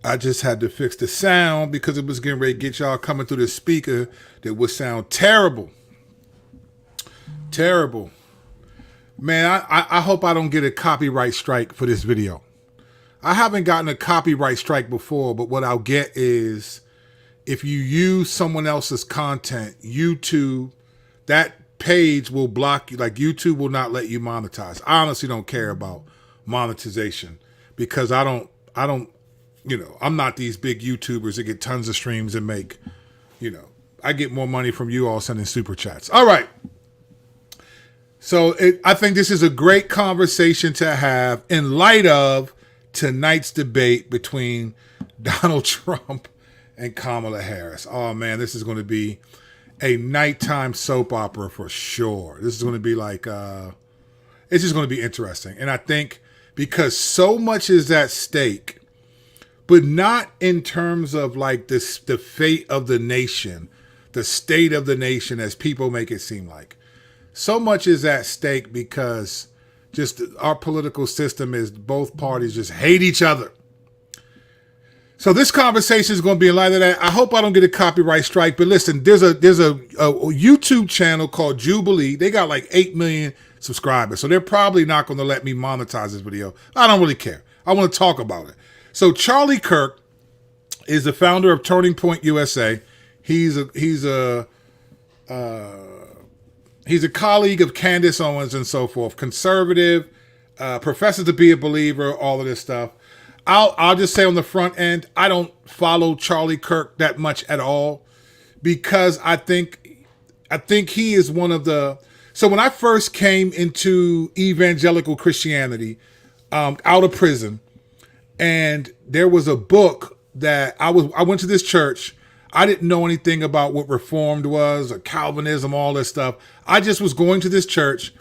I just had to fix the sound because it was getting ready to get y'all coming through the speaker that would sound terrible. Terrible. Man, I hope I don't get a copyright strike for this video. I haven't gotten a copyright strike before, but what I'll get is if you use someone else's content, YouTube, that page will block you. Like YouTube will not let you monetize. I honestly don't care about monetization because I don't, I'm not these big YouTubers that get tons of streams and make, I get more money from you all sending super chats. All right. So I think this is a great conversation to have in light of tonight's debate between Donald Trump and Kamala Harris. Oh man, this is going to be a nighttime soap opera for sure. This is going to be like, it's just going to be interesting. And I think because so much is at stake, but not in terms of like this, the fate of the nation, the state of the nation as people make it seem like. So much is at stake because just our political system is both parties just hate each other. So this conversation is going to be in light of that. I hope I don't get a copyright strike, but listen, there's a YouTube channel called Jubilee. They got like 8 million subscribers. So they're probably not going to let me monetize this video. I don't really care. I want to talk about it. So Charlie Kirk is the founder of Turning Point USA. He's a colleague of Candace Owens and so forth, conservative, professes to be a believer, all of this stuff. I'll just say on the front end, I don't follow Charlie Kirk that much at all because I think he is one of the. So when I first came into evangelical Christianity, out of prison, and there was a book that I went to this church. I didn't know anything about what Reformed was or Calvinism, all this stuff. I just was going to this church.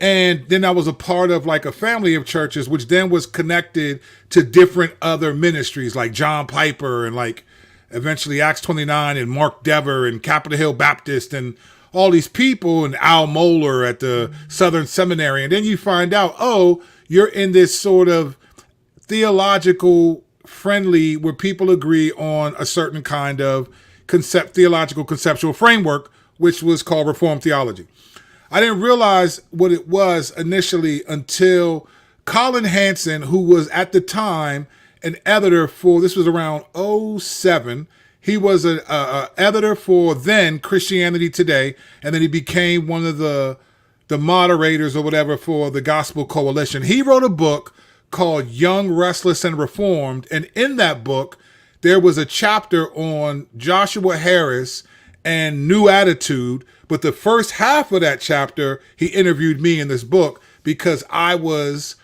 And then I was a part of like a family of churches, which then was connected to different other ministries like John Piper and like eventually Acts 29 and Mark Dever and Capitol Hill Baptist and all these people and Al Mohler at the Southern Seminary. And then you find out, oh, you're in this sort of theological friendly where people agree on a certain kind of theological conceptual framework, which was called Reformed theology. I didn't realize what it was initially until Colin Hansen, who was at the time an editor for, this was around '07. He was an editor for then Christianity Today, and then he became one of the moderators or whatever for the Gospel Coalition. He wrote a book called Young, Restless, and Reformed. And in that book, there was a chapter on Joshua Harris and New Attitude. But the first half of that chapter, he interviewed me in this book because I was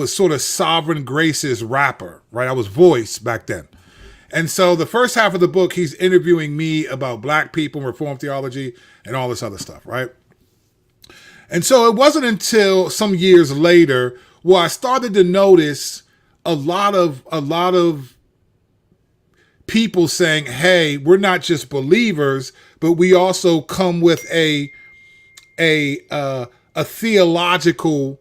sort of Sovereign Grace's rapper, right? I was Voice back then. And so the first half of the book, he's interviewing me about black people, Reformed theology, and all this other stuff, right? And so it wasn't until some years later where I started to notice a lot of people saying, hey, we're not just believers, but we also come with a theological,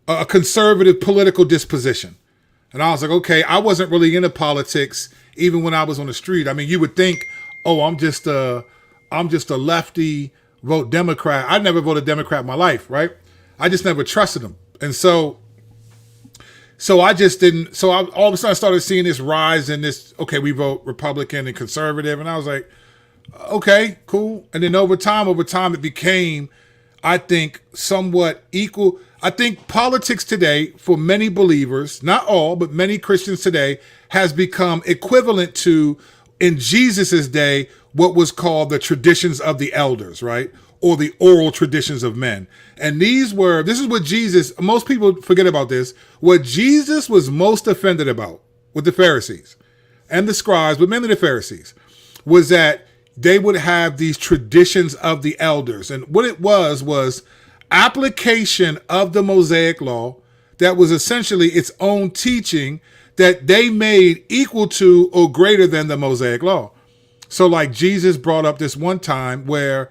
a conservative political disposition. And I was like, okay, I wasn't really into politics even when I was on the street. I mean, you would think, oh, I'm just a lefty, vote Democrat. I never voted Democrat in my life, right? I just never trusted them. And so I just didn't. So I all of a sudden I started seeing this rise in this. Okay, we vote Republican and conservative, and I was like, okay, cool. And then over time, it became, I think, somewhat equal. I think politics today, for many believers, not all, but many Christians today, has become equivalent to, in Jesus's day, what was called the traditions of the elders, right? Or the oral traditions of men. And this is what Jesus, most people forget about this, what Jesus was most offended about with the Pharisees and the scribes, but mainly the Pharisees, was that they would have these traditions of the elders. And what it was application of the Mosaic law that was essentially its own teaching that they made equal to or greater than the Mosaic law. So like Jesus brought up this one time where,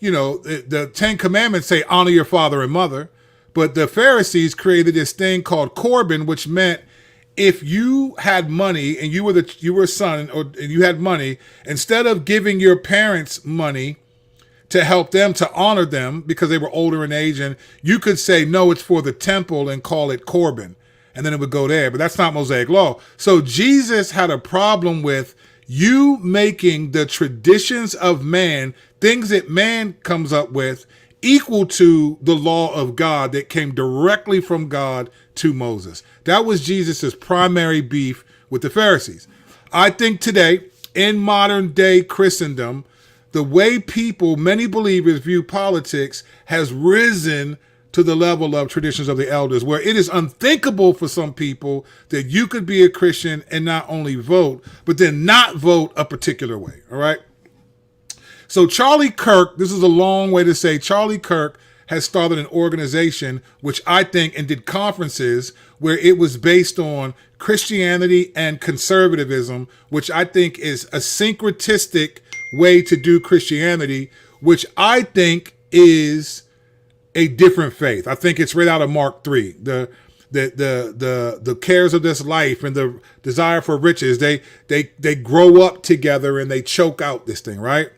the 10 Commandments say honor your father and mother, but the Pharisees created this thing called Corban, which meant if you had money and you were a son and you had money, instead of giving your parents money to help them, to honor them because they were older in age, and you could say, no, it's for the temple and call it Corban. And then it would go there. But that's not Mosaic law. So Jesus had a problem with you making the traditions of man, things that man comes up with, equal to the law of God that came directly from God to Moses. That was Jesus's primary beef with the Pharisees. I think today, in modern day Christendom, the way people, many believers, view politics has risen to the level of traditions of the elders, where it is unthinkable for some people that you could be a Christian and not only vote, but then not vote a particular way. All right. So Charlie Kirk, this is a long way to say Charlie Kirk has started an organization, which I think, and did conferences where it was based on Christianity and conservatism, which I think is a syncretistic way to do Christianity, which I think is a different faith. I think it's right out of Mark 3. The cares of this life and the desire for riches, they grow up together and they choke out this thing, right?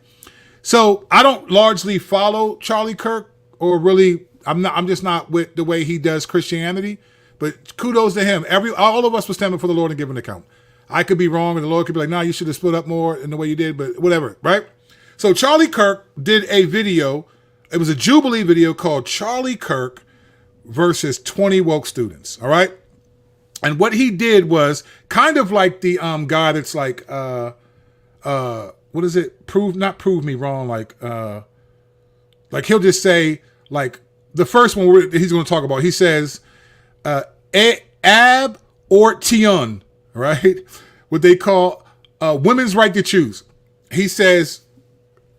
So I don't largely follow Charlie Kirk, or really, I'm just not with the way he does Christianity, but kudos to him. All of us will stand before the Lord and give an account. I could be wrong, and the Lord could be like, nah, you should have split up more in the way you did, but whatever, right? So Charlie Kirk did a video. It was a Jubilee video called Charlie Kirk versus 20 woke students, all right? And what he did was kind of like the guy that's like, what is it? Not prove me wrong. Like he'll just say, like, the first one he's going to talk about, he says, ab ortion, right? What they call women's right to choose. He says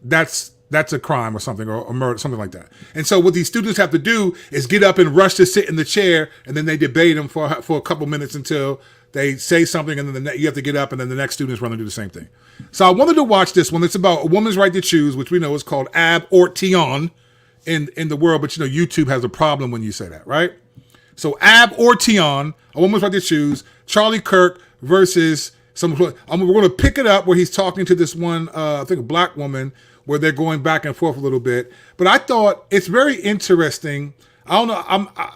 that's a crime or something, or murder, something like that. And so what these students have to do is get up and rush to sit in the chair, and then they debate them for a couple minutes until they say something, and then you have to get up, and then the next students run and do the same thing. So I wanted to watch this one. It's about a woman's right to choose, which we know is called ab ortion in the world, but YouTube has a problem when you say that, right? So ab ortion, a woman's right to choose, Charlie Kirk versus we're going to pick it up where he's talking to this one, I think a black woman, where they're going back and forth a little bit. But I thought it's very interesting. I don't know.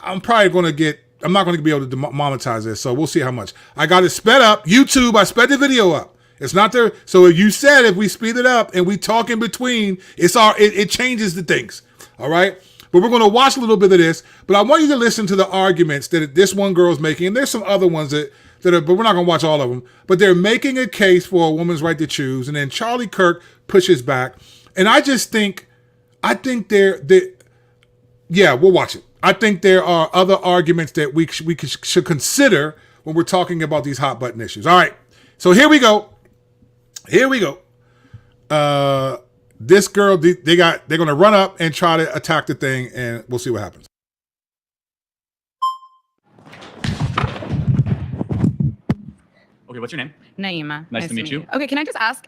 I'm probably going to get, I'm not going to be able to monetize this, so we'll see how much. I got it sped up. YouTube, I sped the video up. It's not there. So if you said if we speed it up and we talk in between, it changes the things. All right. But we're going to watch a little bit of this. But I want you to listen to the arguments that this one girl's making. And there's some other ones that are, but we're not going to watch all of them. But they're making a case for a woman's right to choose. And then Charlie Kirk pushes back. And I just think, yeah, we'll watch it. I think there are other arguments that we should consider when we're talking about these hot button issues. All right. So here we go. This girl, they're going to run up and try to attack the thing, and we'll see what happens. Okay, what's your name? Naima. Nice to meet you. Okay, can I just ask,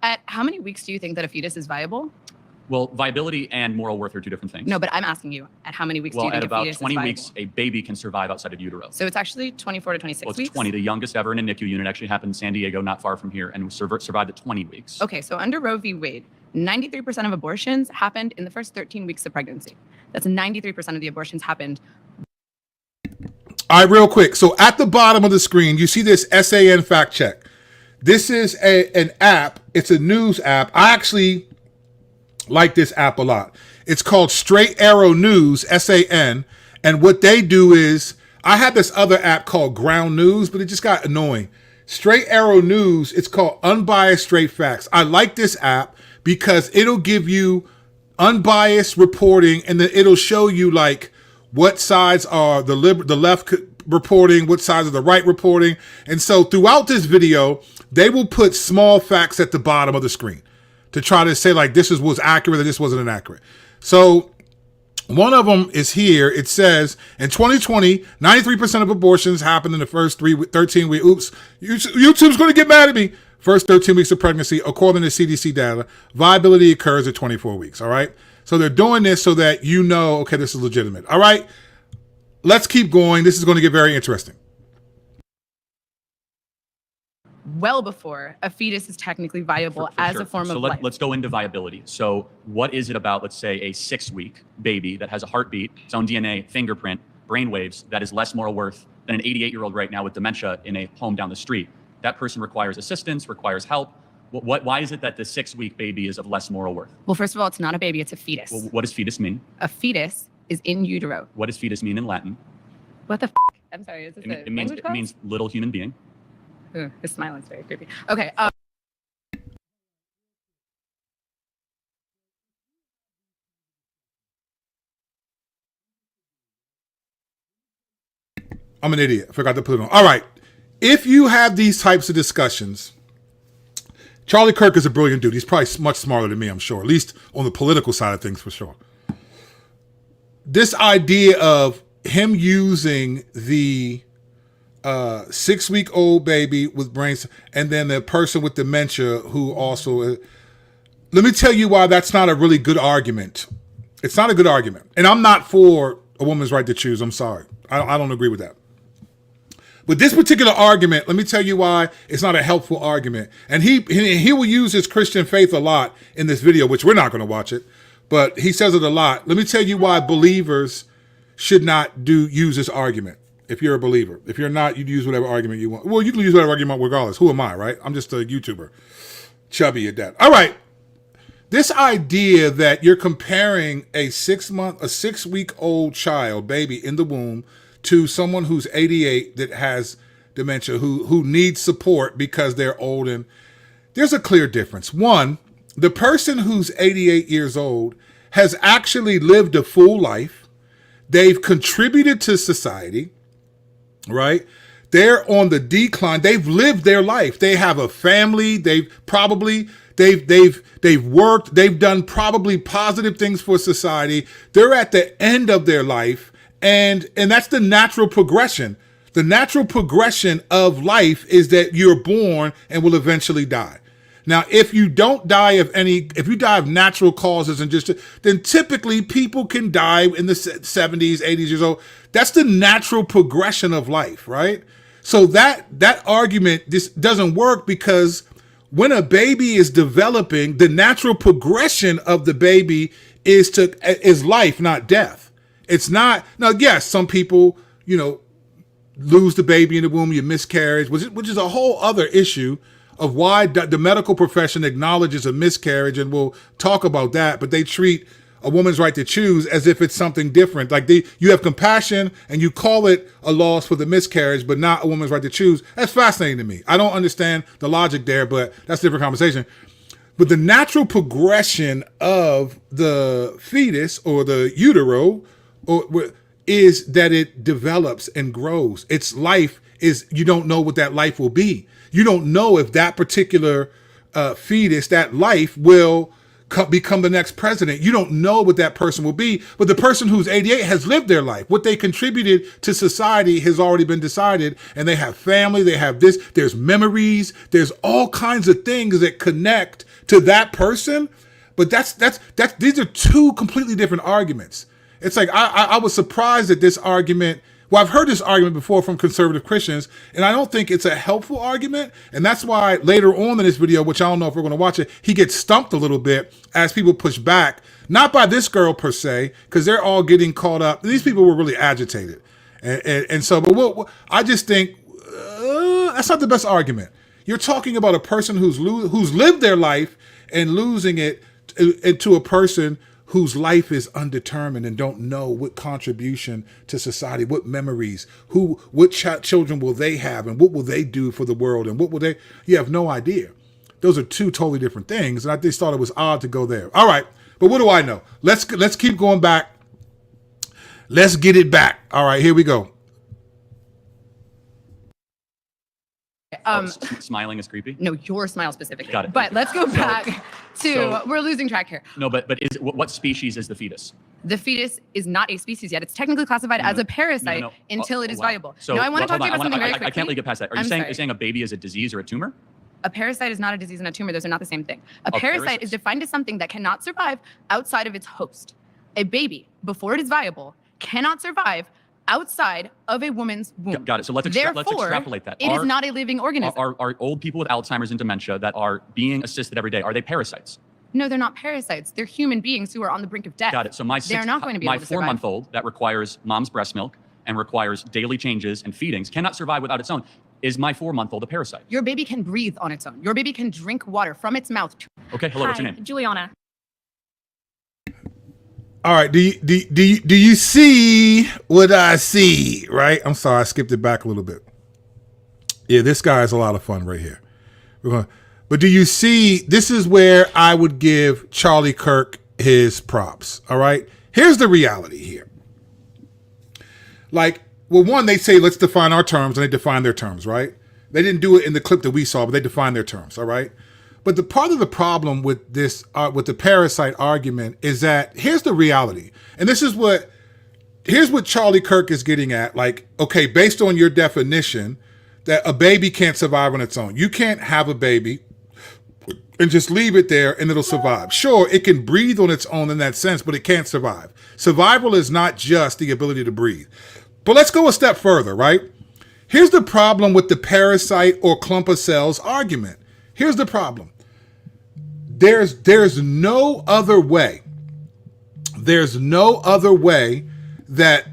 at how many weeks do you think that a fetus is viable? Well, viability and moral worth are two different things. No, but I'm asking you, at how many weeks do you think a fetus is viable? Well, at about 20 weeks, a baby can survive outside of utero. So it's actually 24 to 26 weeks? Well, it's 20. The youngest ever in a NICU unit actually happened in San Diego, not far from here, and survived at 20 weeks. Okay, so under Roe v. Wade, 93% of abortions happened in the first 13 weeks of pregnancy. That's 93% of the abortions happened. All right, real quick. So at the bottom of the screen, you see this SAN fact check. This is an app. It's a news app. I actually like this app a lot. It's called Straight Arrow News, SAN. And what they do is, I had this other app called Ground News, but it just got annoying. Straight Arrow News, it's called Unbiased Straight Facts. I like this app because it'll give you unbiased reporting, and then it'll show you like what sides are the left reporting, what sides are the right reporting. And so throughout this video, they will put small facts at the bottom of the screen to try to say like this was accurate or this wasn't inaccurate. So one of them is here. It says in 2020, 93% of abortions happened in the first 13 weeks. Oops, YouTube's going to get mad at me. First 13 weeks of pregnancy, according to CDC data, viability occurs at 24 weeks. All right. So they're doing this so that you know, okay, this is legitimate. All right. Let's keep going. This is going to get very interesting. well before a fetus is technically viable as a form so of life. Let's go into viability. So what is it about, let's say, a 6-week baby that has a heartbeat, its own DNA, fingerprint, brainwaves, that is less moral worth than an 88-year-old right now with dementia in a home down the street? That person requires assistance, requires help. Why is it that the 6-week baby is of less moral worth? Well, first of all, it's not a baby, it's a fetus. Well, what does fetus mean? A fetus is in utero. What does fetus mean in Latin? What the f? I'm sorry, is this It means little human being. Ooh, his smile is very creepy. Okay. I'm an idiot. I forgot to put it on. All right. If you have these types of discussions, Charlie Kirk is a brilliant dude. He's probably much smarter than me, I'm sure, at least on the political side of things for sure. This idea of him using the 6-week-old baby with brains and then the person with dementia who also... let me tell you why that's not a really good argument. It's not a good argument. And I'm not for a woman's right to choose. I'm sorry. I don't agree with that. But this particular argument, let me tell you why it's not a helpful argument. And he will use his Christian faith a lot in this video, which we're not going to watch it, but he says it a lot. Let me tell you why believers should not use this argument. If you're a believer, if you're not, you use whatever argument you want. Well, you can use whatever argument regardless. Who am I, right? I'm just a YouTuber, chubby at that. All right. This idea that you're comparing a 6-week-old child, baby in the womb, to someone who's 88 that has dementia, who needs support because they're old, and there's a clear difference. One, the person who's 88 years old has actually lived a full life. They've contributed to society, right? They're on the decline. They've lived their life. They have a family. They've worked. They've done probably positive things for society. They're at the end of their life. And that's the natural progression. The natural progression of life is that you're born and will eventually die. Now, if you don't die if you die of natural causes then typically people can die in the 70s, 80s years old. That's the natural progression of life, right? So that argument just doesn't work, because when a baby is developing, the natural progression of the baby is life, not death. It's not. Now, yes, some people, lose the baby in the womb, you miscarriage, which is a whole other issue of why the medical profession acknowledges a miscarriage, and we'll talk about that, but they treat a woman's right to choose as if it's something different. Like you have compassion and you call it a loss for the miscarriage, but not a woman's right to choose. That's fascinating to me. I don't understand the logic there, but that's a different conversation. But the natural progression of the fetus or the utero is that it develops and grows. Its life is, you don't know what that life will be. You don't know if that particular fetus, that life will become the next president. You don't know what that person will be, but the person who's 88 has lived their life. What they contributed to society has already been decided, and they have family, they have this, there's memories, there's all kinds of things that connect to that person. But these are two completely different arguments. It's like, I was surprised at this argument. Well, I've heard this argument before from conservative Christians, and I don't think it's a helpful argument. And that's why later on in this video, which I don't know if we're going to watch it, he gets stumped a little bit as people push back. Not by this girl per se, because they're all getting caught up. These people were really agitated. And so, but I just think that's not the best argument. You're talking about a person who's lived their life and losing it to a person whose life is undetermined and don't know what contribution to society, what memories, what children will they have, and what will they do for the world, and you have no idea. Those are two totally different things, and I just thought it was odd to go there. All right, but what do I know? Let's keep going back. Let's get it back. All right, here we go. Smiling is creepy? No, your smile specifically. Got it. But let's go back we're losing track here. No, but what species is the fetus? The fetus is not a species yet. It's technically classified as a parasite until it is viable. So, no, I want to talk to you about something very quickly. I can't let you get past that. Are you saying a baby is a disease or a tumor? A parasite is not a disease and a tumor. Those are not the same thing. A parasite is defined as something that cannot survive outside of its host. A baby, before it is viable, cannot survive outside of a woman's womb. Got it. So let's Therefore, extrapolate that. It is not a living organism. Are old people with Alzheimer's and dementia that are being assisted every day, are they parasites? No, they're not parasites. They're human beings who are on the brink of death. Got it. So they're not going to be able to survive. My 4-month-old that requires mom's breast milk and requires daily changes and feedings cannot survive without its own. Is my 4-month-old a parasite? Your baby can breathe on its own. Your baby can drink water from its mouth. Okay. Hello. What's your name? Juliana. All right. Do you see what I see? Right. I'm sorry. I skipped it back a little bit. Yeah, this guy is a lot of fun right here. But do you see? This is where I would give Charlie Kirk his props. All right. Here's the reality here. Like, well, one, they say, let's define our terms, and they define their terms, right? They didn't do it in the clip that we saw, but they define their terms, all right? But the part of the problem with this, with the parasite argument is that here's the reality. And here's what Charlie Kirk is getting at. Like, okay, based on your definition that a baby can't survive on its own. You can't have a baby and just leave it there and it'll survive. Sure, it can breathe on its own in that sense, but it can't survive. Survival is not just the ability to breathe. But let's go a step further, right? Here's the problem with the parasite or clump of cells argument. Here's the problem. There's no other way. There's no other way that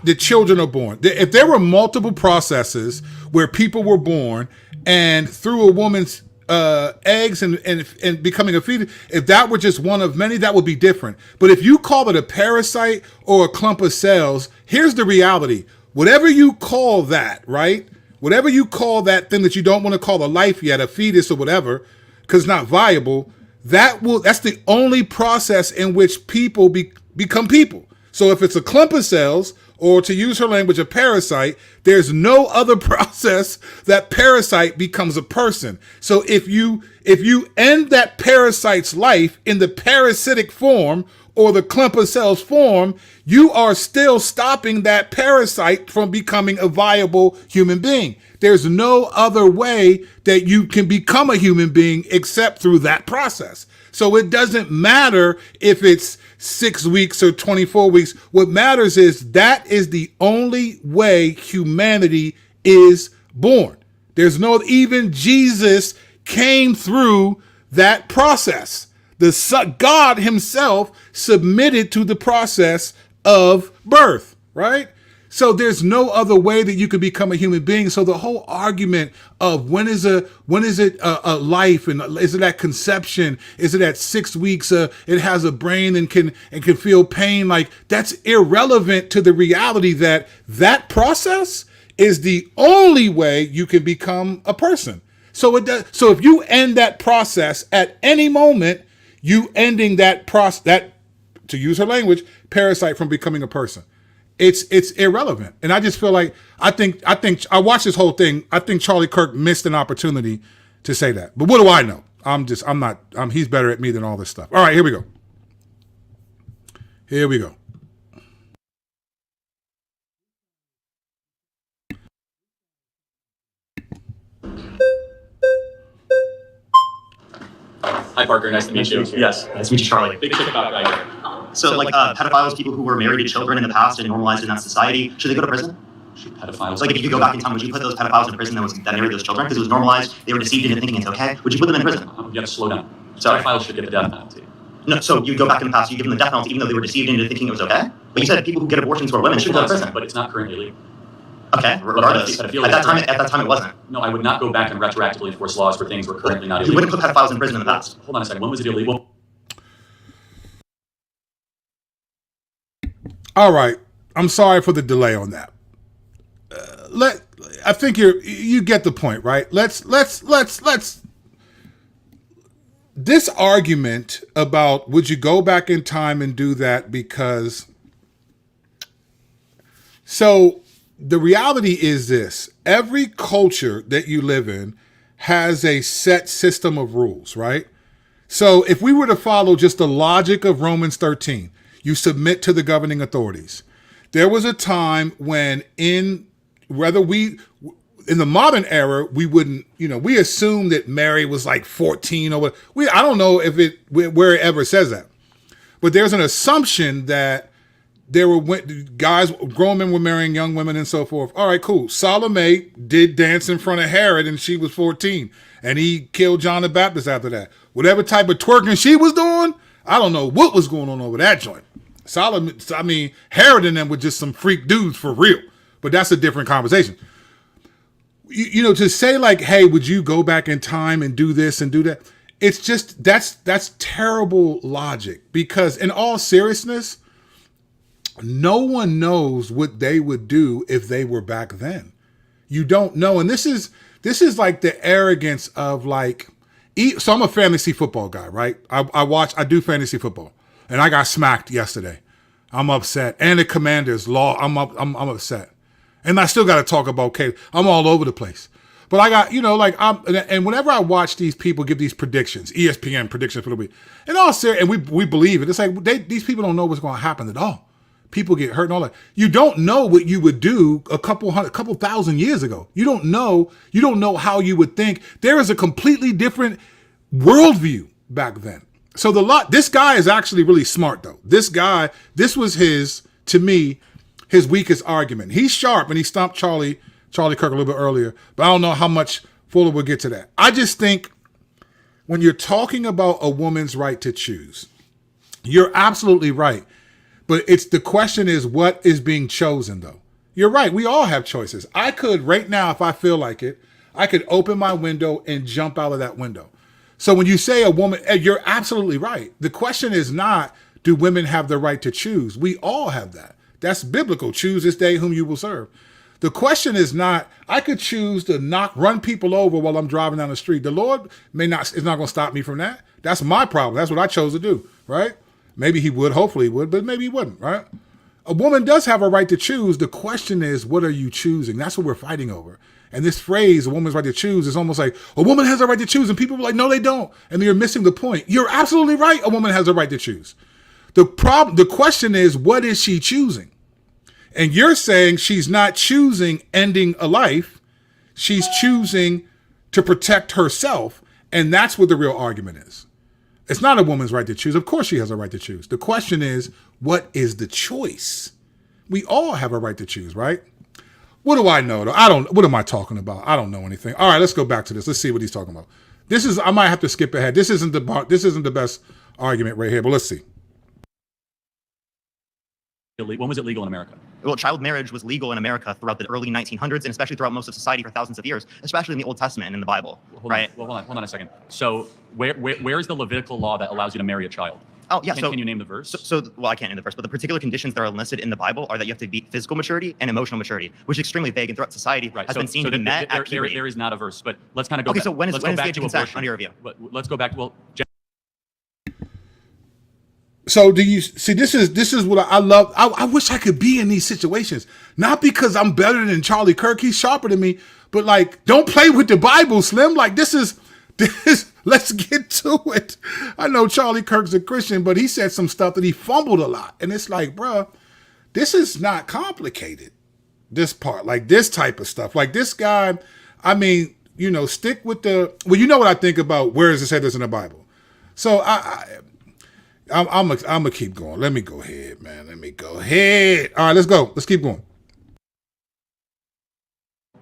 the children are born. If there were multiple processes where people were born and through a woman's eggs and becoming a fetus, if that were just one of many, that would be different. But if you call it a parasite or a clump of cells, here's the reality. Whatever you call that, right? Whatever you call that thing that you don't want to call a life yet, a fetus or whatever, because it's not viable, that's the only process in which people become people. So if it's a clump of cells, or to use her language, a parasite, there's no other process that parasite becomes a person. So if you end that parasite's life in the parasitic form or the clump of cells form, you are still stopping that parasite from becoming a viable human being. There's no other way that you can become a human being except through that process. So it doesn't matter if it's 6 weeks or 24 weeks. What matters is that is the only way humanity is born. There's no, even Jesus came through that process. God himself submitted to the process of birth, right? So there's no other way that you could become a human being. So the whole argument of when is it a life, and is it at conception? Is it at 6 weeks? It has a brain and can feel pain. Like, that's irrelevant to the reality that process is the only way you can become a person. So if you end that process at any moment, you ending that process, to use her language, parasite from becoming a person. It's irrelevant. And I just feel like, I think I watched this whole thing. I think Charlie Kirk missed an opportunity to say that. But what do I know? He's better at me than all this stuff. All right, here we go. Hi, Parker. Nice to meet you. Yes. Nice to meet you, Charlie. Big chick about guy here. So, pedophiles, people who were married to children in the past and normalized in that society, should they go to prison? Pedophiles. So, if you could go back in time, would you put those pedophiles in prison that married those children because it was normalized, they were deceived into thinking it's okay? Would you put them in prison? You gotta slow down. Sorry. Pedophiles should get the death penalty. No, so you go back in the past, you give them the death penalty even though they were deceived into thinking it was okay? But you said people who get abortions who are women should go to prison. But it's not currently legal. Okay, regardless. At that time it wasn't. No, I would not go back and retroactively enforce laws for things we're currently not illegal. You wouldn't put pedophiles in prison in the past. Hold on a second. When was it illegal? All right. I'm sorry for the delay on that. I think you get the point, right? Let's this argument about would you go back in time and do that because, so the reality is this: every culture that you live in has a set system of rules, right? So if we were to follow just the logic of Romans 13, you submit to the governing authorities. There was a time when in the modern era, we wouldn't, we assume that Mary was like 14 or I don't know if where it ever says that, but there's an assumption that there were guys, grown men were marrying young women and so forth. All right, cool. Salome did dance in front of Herod and she was 14. And he killed John the Baptist after that. Whatever type of twerking she was doing, I don't know what was going on over that joint. Herod and them were just some freak dudes for real. But that's a different conversation. You know, to say like, hey, would you go back in time and do this and do that? It's just, that's terrible logic. Because in all seriousness, no one knows what they would do if they were back then. You don't know. And this is like the arrogance of like, so I'm a fantasy football guy, right? I do fantasy football, and I got smacked yesterday. I'm upset. And the Commanders I'm upset. And I still got to talk about Caleb. I'm all over the place. But I got, and whenever I watch these people give these predictions, ESPN predictions for the week, and all serious, and we believe it. It's like these people don't know what's going to happen at all. People get hurt and all that. You don't know what you would do a couple thousand years ago. You don't know how you would think. There is a completely different worldview back then. So this guy is actually really smart though. This was to me, his weakest argument. He's sharp and he stomped Charlie Kirk a little bit earlier, but I don't know how much Fuller will get to that. I just think when you're talking about a woman's right to choose, you're absolutely right. But the question is what is being chosen though? You're right. We all have choices. I could right now, if I feel like it, I could open my window and jump out of that window. So when you say a woman, you're absolutely right. The question is not, do women have the right to choose? We all have that. That's biblical. Choose this day whom you will serve. The question is not, I could choose to run people over while I'm driving down the street. The Lord is not going to stop me from that. That's my problem. That's what I chose to do, right? Maybe he would, hopefully he would, but maybe he wouldn't, right? A woman does have a right to choose. The question is, what are you choosing? That's what we're fighting over. And this phrase, a woman's right to choose, is almost like, a woman has a right to choose. And people are like, no, they don't. And you're missing the point. You're absolutely right. A woman has a right to choose. The question is, what is she choosing? And you're saying she's not choosing ending a life. She's choosing to protect herself. And that's what the real argument is. It's not a woman's right to choose. Of course she has a right to choose. The question is, what is the choice? We all have a right to choose, right? What do I know? What am I talking about? I don't know anything. All right, let's go back to this. Let's see what he's talking about. I might have to skip ahead. This isn't the best argument right here, but let's see. When was it legal in America? Well, child marriage was legal in America throughout the early 1900s and especially throughout most of society for thousands of years, especially in the Old Testament and in the Bible, right? Hold on a second. So where is the Levitical law that allows you to marry a child? Oh, yeah. Can you name the verse? Well, I can't name the verse, but the particular conditions that are listed in the Bible are that you have to be physical maturity and emotional maturity, which is extremely vague and throughout society has been seen to be met at puberty. There is not a verse, but let's kind of go back. Okay, so when is the age of consent under your review? Let's go back to, So do you see, this is what I love. I wish I could be in these situations, not because I'm better than Charlie Kirk. He's sharper than me, but like, don't play with the Bible, Slim. Like this, let's get to it. I know Charlie Kirk's a Christian, but he said some stuff that he fumbled a lot. And it's like, bruh, this is not complicated. This part, like this type of stuff, like this guy, I mean, stick with you know what I think about where is it said this in the Bible? So I'm gonna keep going. Let me go ahead, man. Let me go ahead. All right, let's go. Let's keep going.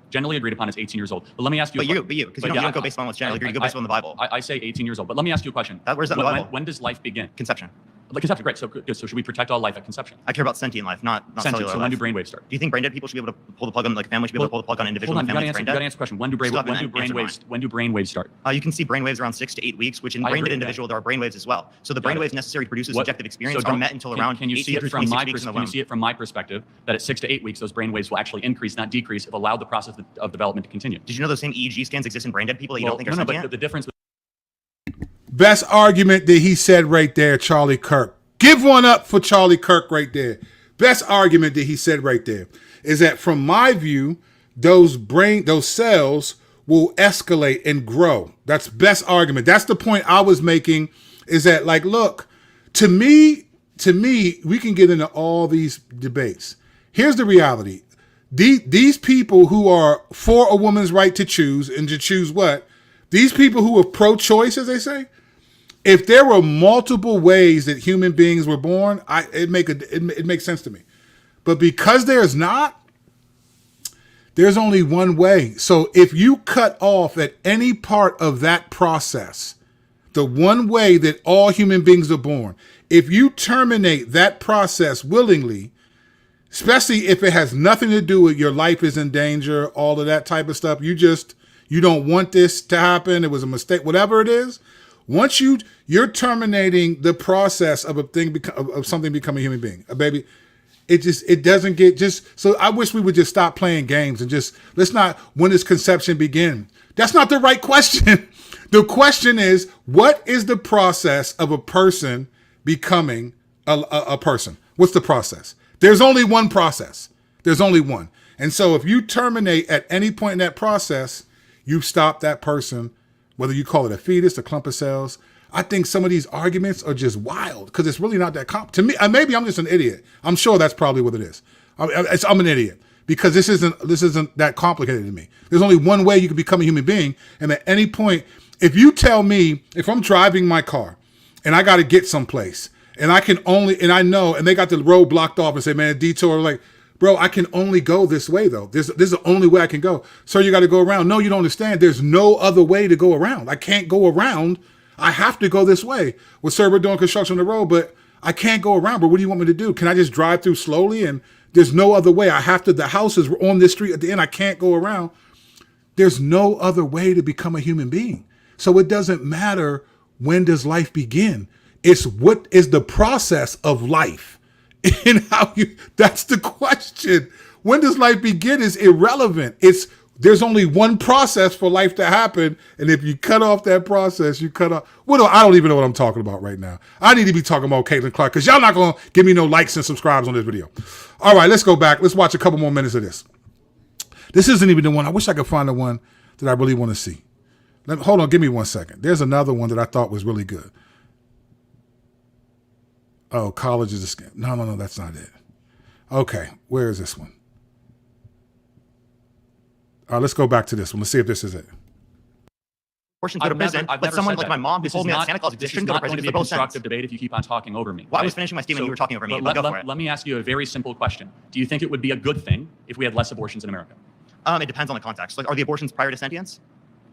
Generally agreed upon is 18 years old. But let me ask you. Because you don't go based on what's generally agreed. You go based on the Bible. I say 18 years old. But let me ask you a question. Where's that in the Bible? When does life begin? Conception. Like conception, great. So should we protect all life at conception? I care about sentient life, not cellular life. So when do brainwaves start? Do you think brain dead people should be able to pull the plug on, like family should be able to pull the plug on individual and families brain dead? You gotta answer the question. When do brainwaves start? You can see brainwaves around 6 to 8 weeks, which in brain dead individual there are brainwaves as well. So the brainwaves necessary to produce a subjective experience are met until around 18 through 26 weeks in the womb. Can you see it from my perspective that at 6 to 8 weeks those brainwaves will actually increase, not decrease, if allowed the process of development to continue? Did you know those same EEG scans exist in brain dead people that you don't think are sentient? But the difference. Best argument that he said right there, Charlie Kirk. Give one up for Charlie Kirk right there. Best argument that he said right there is that from my view, those cells will escalate and grow. That's best argument. That's the point I was making, is that like, look, to me, we can get into all these debates. Here's the reality. These people who are for a woman's right to choose, and to choose what? These people who are pro-choice, as they say, If there were multiple ways that human beings were born, it makes sense to me. But because there's not, there's only one way. So if you cut off at any part of that process, the one way that all human beings are born, if you terminate that process willingly, especially if it has nothing to do with your life is in danger, all of that type of stuff, you don't want this to happen, it was a mistake, whatever it is, once you're terminating the process of of something becoming a human being, a baby. It doesn't get so I wish we would just stop playing games and let's not, when does conception begin? That's not the right question. The question is, what is the process of a person becoming a person? What's the process? There's only one process. There's only one. And so if you terminate at any point in that process, you stop that person, whether you call it a fetus, a clump of cells. I think some of these arguments are just wild because it's really not that to me. Maybe I'm just an idiot. I'm sure that's probably what it is. I'm an idiot because this isn't that complicated to me. There's only one way you can become a human being. And at any point, if you tell me, if I'm driving my car and I got to get someplace and I know, and they got the road blocked off and say, man, a detour, like, bro, I can only go this way though. This is the only way I can go. Sir, you got to go around. No, you don't understand. There's no other way to go around. I can't go around. I have to go this way. Well, sir, we're doing construction on the road, but I can't go around. But what do you want me to do? Can I just drive through slowly? And there's no other way. The house is on this street at the end. I can't go around. There's no other way to become a human being. So it doesn't matter when does life begin. It's what is the process of life. And that's the question. When does life begin is irrelevant. There's only one process for life to happen. And if you cut off that process, you cut off. I don't even know what I'm talking about right now. I need to be talking about Caitlin Clark because y'all not going to give me no likes and subscribes on this video. All right, let's go back. Let's watch a couple more minutes of this. This isn't even the one. I wish I could find the one that I really want to see. Hold on, give me 1 second. There's another one that I thought was really good. Oh, college is a scam. No, that's not it. Okay, where is this one? Let's go back to this one. Let's see if this is it. Abortions go to prison, but someone like my mom who told me that Santa Claus exists shouldn't go to prison because they're both constructive debate if you keep on talking over me. Well, I was finishing my statement. You were talking over me. But go for it. Let me ask you a very simple question. Do you think it would be a good thing if we had less abortions in America? It depends on the context. Like, are the abortions prior to sentience?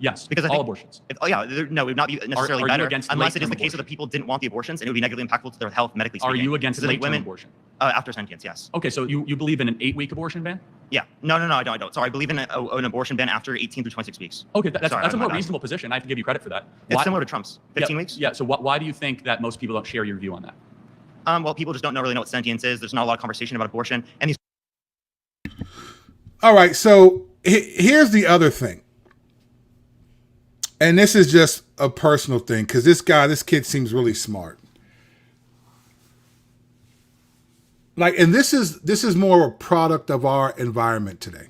Yes, because all abortions. No, it would not be necessarily better unless it is the case abortion? that the people didn't want the abortions and it would be negatively impactful to their health medically speaking. Are you against late-term women, abortion? After sentience, yes. Okay, so you believe in an 8-week abortion ban? Yeah. No, I don't. Sorry, I believe in an abortion ban after 18 through 26 weeks. Okay, that's a more reasonable position. I have to give you credit for that. It's similar to Trump's 15 weeks. Yeah, so why do you think that most people don't share your view on that? Well, people just don't really know what sentience is. There's not a lot of conversation about abortion. And these. All right, so here's the other thing. And this is just a personal thing because this kid seems really smart. Like, and this is more a product of our environment today.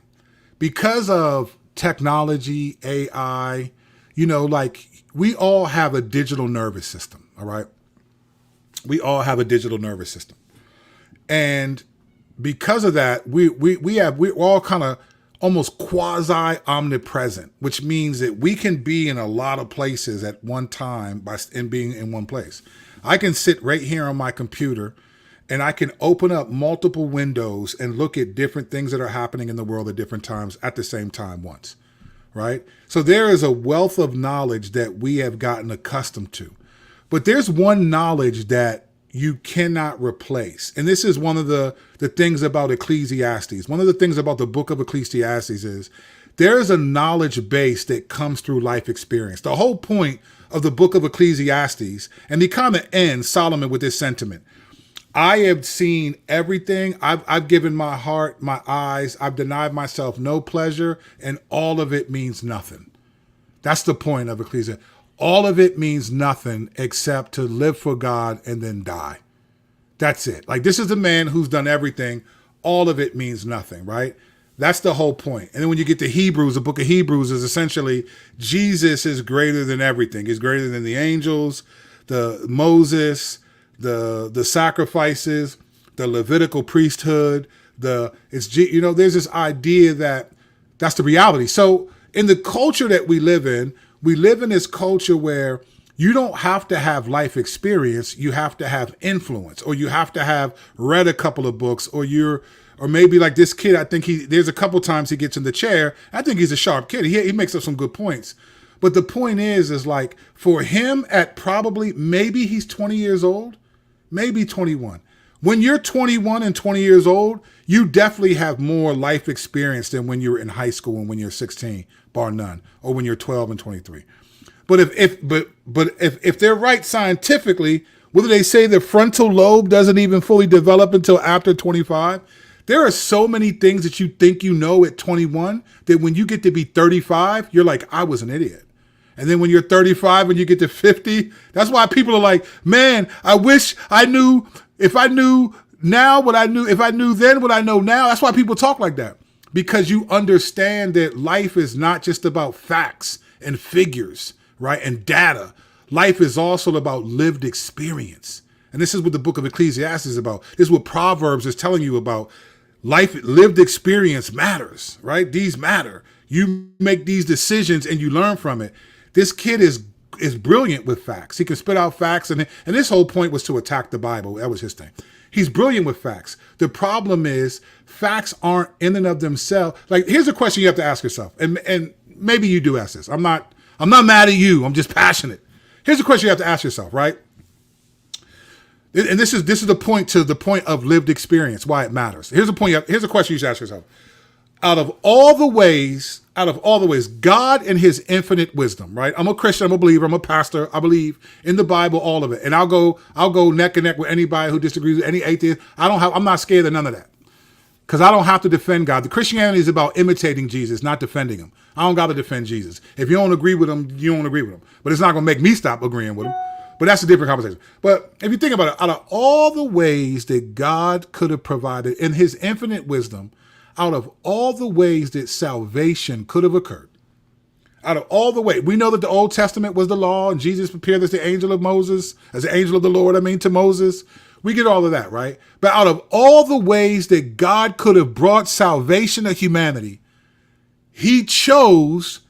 Because of technology, AI, like we all have a digital nervous system, all right? We all have a digital nervous system. And because of that, we're all kind of almost quasi omnipresent, which means that we can be in a lot of places at one time in being in one place. I can sit right here on my computer and I can open up multiple windows and look at different things that are happening in the world at different times at the same time once, right? So there is a wealth of knowledge that we have gotten accustomed to. But there's one knowledge that you cannot replace. And this is one of the things about Ecclesiastes. One of the things about the book of Ecclesiastes is there is a knowledge base that comes through life experience. The whole point of the book of Ecclesiastes, and he kind of ends Solomon with this sentiment. I have seen everything. I've given my heart, my eyes. I've denied myself no pleasure, and all of it means nothing. That's the point of Ecclesiastes. All of it means nothing except to live for God and then die. That's it. Like, this is a man who's done everything. All of it means nothing, right? That's the whole point. And then when you get to Hebrews, the book of Hebrews is essentially Jesus is greater than everything. He's greater than the angels, the Moses, the sacrifices, the Levitical priesthood. There's this idea that that's the reality. So in the culture that we live in this culture where You don't have to have life experience. You have to have influence, or you have to have read a couple of books, or maybe like this kid. I think there's a couple times he gets in the chair. I think he's a sharp kid. He makes up some good points. But the point is like for him at probably, maybe he's 20 years old, maybe 21. When you're 21 and 20 years old, you definitely have more life experience than when you're in high school and when you're 16, bar none, or when you're 12 and 23. But if they're right scientifically, whether they say the frontal lobe doesn't even fully develop until after 25, there are so many things that you think you know at 21 that when you get to be 35, you're like, I was an idiot. And then when you're 35 and you get to 50, that's why people are like, man, I wish I knew, if I knew now what I knew, if I knew then what I know now. That's why people talk like that, because you understand that life is not just about facts and figures, right? And data. Life is also about lived experience. And this is what the book of Ecclesiastes is about. This is what Proverbs is telling you about. Life, lived experience matters, right? These matter. You make these decisions and you learn from it. This kid is brilliant with facts. He can spit out facts. And this whole point was to attack the Bible. That was his thing. He's brilliant with facts. The problem is facts aren't in and of themselves. Like, here's a question you have to ask yourself. And maybe you do ask this. I'm not mad at you. I'm just passionate. Here's a question you have to ask yourself, right? And this is the point of lived experience, why it matters. Here's a question you should ask yourself. Out of all the ways, God in his infinite wisdom, right? I'm a Christian, I'm a believer, I'm a pastor, I believe in the Bible, all of it. And I'll go neck and neck with anybody who disagrees with any atheist. I'm not scared of none of that. Because I don't have to defend God. The Christianity is about imitating Jesus, not defending him. I don't got to defend Jesus. If you don't agree with him, you don't agree with him. But it's not going to make me stop agreeing with him. But that's a different conversation. But if you think about it, out of all the ways that God could have provided in his infinite wisdom, out of all the ways that salvation could have occurred, out of all the ways, we know that the Old Testament was the law and Jesus appeared as the angel of Moses, as the angel of the Lord, to Moses. We get all of that, right? But out of all the ways that God could have brought salvation to humanity, he chose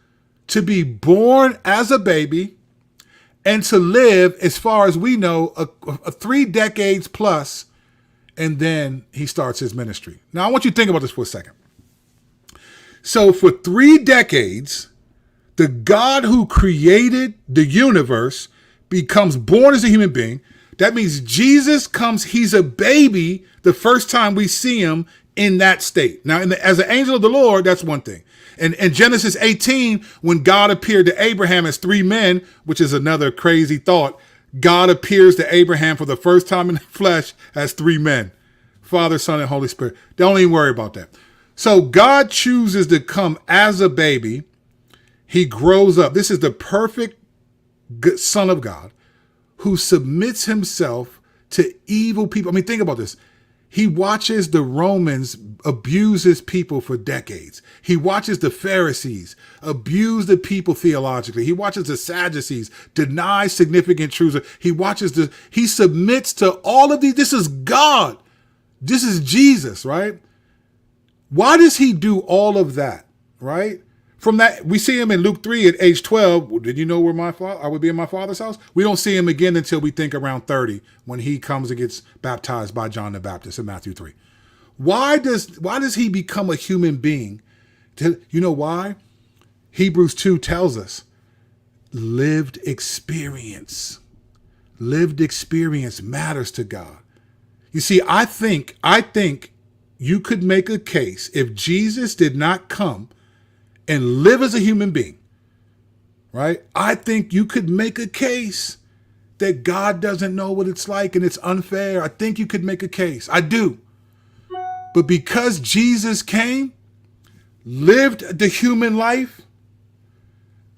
to be born as a baby and to live, as far as we know, a 3 decades plus, and then he starts his ministry. Now, I want you to think about this for a second. So for 3 decades, the God who created the universe becomes born as a human being. That means Jesus comes, he's a baby the first time we see him in that state. Now, as an angel of the Lord, that's one thing. And in Genesis 18, when God appeared to Abraham as 3 men, which is another crazy thought, God appears to Abraham for the first time in the flesh as 3 men, Father, Son, and Holy Spirit. Don't even worry about that. So God chooses to come as a baby. He grows up. This is the perfect Son of God who submits himself to evil people. Think about this. He watches the Romans abuse his people for decades. He watches the Pharisees abuse the people theologically. He watches the Sadducees deny significant truths. He submits to all of these. This is God. This is Jesus, right? Why does he do all of that, right? From that, we see him in Luke 3 at age 12. Did you know where I would be in my Father's house? We don't see him again until we think around 30, when he comes and gets baptized by John the Baptist in Matthew 3. Why does he become a human being? You know why? Hebrews 2 tells us lived experience. Lived experience matters to God. You see, I think you could make a case if Jesus did not come and live as a human being, right? I think you could make a case that God doesn't know what it's like and it's unfair. I think you could make a case. I do. But because Jesus came, lived the human life,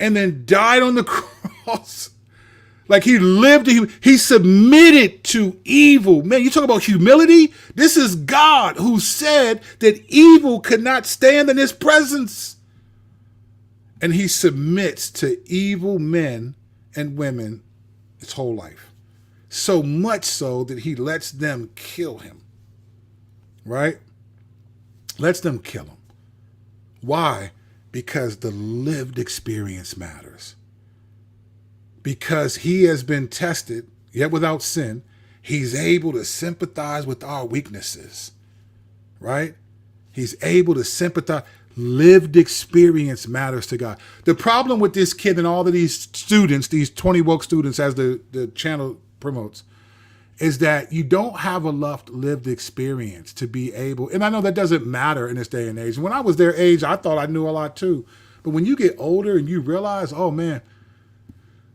and then died on the cross, like he submitted to evil. Man, you talk about humility? This is God who said that evil could not stand in his presence. And he submits to evil men and women his whole life. So much so that he lets them kill him. Right? Lets them kill him. Why? Because the lived experience matters. because he has been tested, yet without sin, he's able to sympathize with our weaknesses, right? He's able to sympathize. Lived experience matters to God. The problem with this kid and all of these students, these 20 woke students, as the channel promotes, is that you don't have a lived experience to be able, and I know that doesn't matter in this day and age. When I was their age, I thought I knew a lot too. But when you get older and you realize, oh man,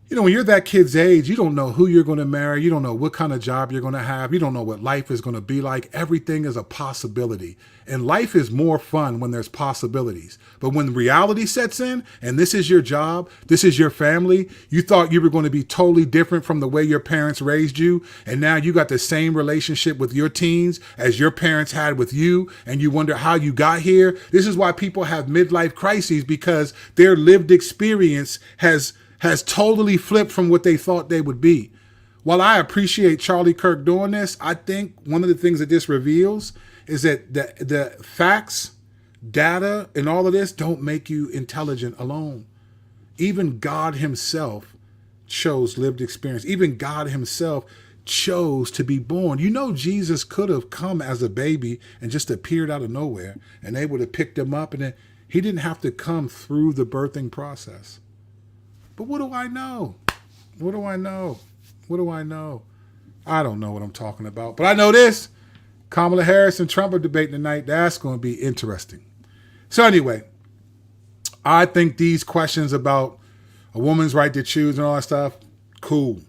you know, when you're that kid's age, you don't know who you're going to marry. You don't know what kind of job you're going to have. You don't know what life is going to be like. Everything is a possibility. And life is more fun when there's possibilities. But when reality sets in, and this is your job, this is your family, you thought you were going to be totally different from the way your parents raised you. And now you got the same relationship with your teens as your parents had with you. And you wonder how you got here. This is why people have midlife crises, because their lived experience has totally flipped from what they thought they would be. While I appreciate Charlie Kirk doing this, I think one of the things that this reveals is that the facts, data, and all of this don't make you intelligent alone. Even God himself chose lived experience. Even God himself chose to be born. You know, Jesus could have come as a baby and just appeared out of nowhere, and they would have picked him up, and then he didn't have to come through the birthing process. But what do I know? What do I know? What do I know? I don't know what I'm talking about. But I know this. Kamala Harris and Trump are debating tonight. That's going to be interesting. So anyway, I think these questions about a woman's right to choose and all that stuff, cool.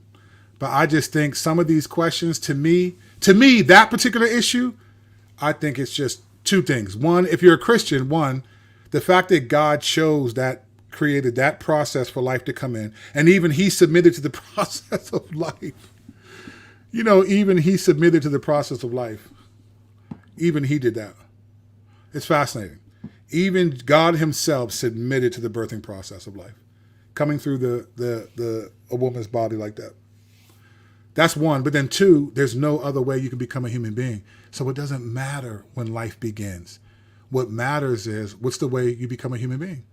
But I just think some of these questions, to me, that particular issue, I think it's just two things. One, if you're a Christian, the fact that God chose that, created that process for life to come in. And even he submitted to the process of life. You know, even he submitted to the process of life. Even he did that. It's fascinating. Even God himself submitted to the birthing process of life. Coming through a woman's body like that. That's one. But then two, there's no other way you can become a human being. So it doesn't matter when life begins. What matters is, what's the way you become a human being?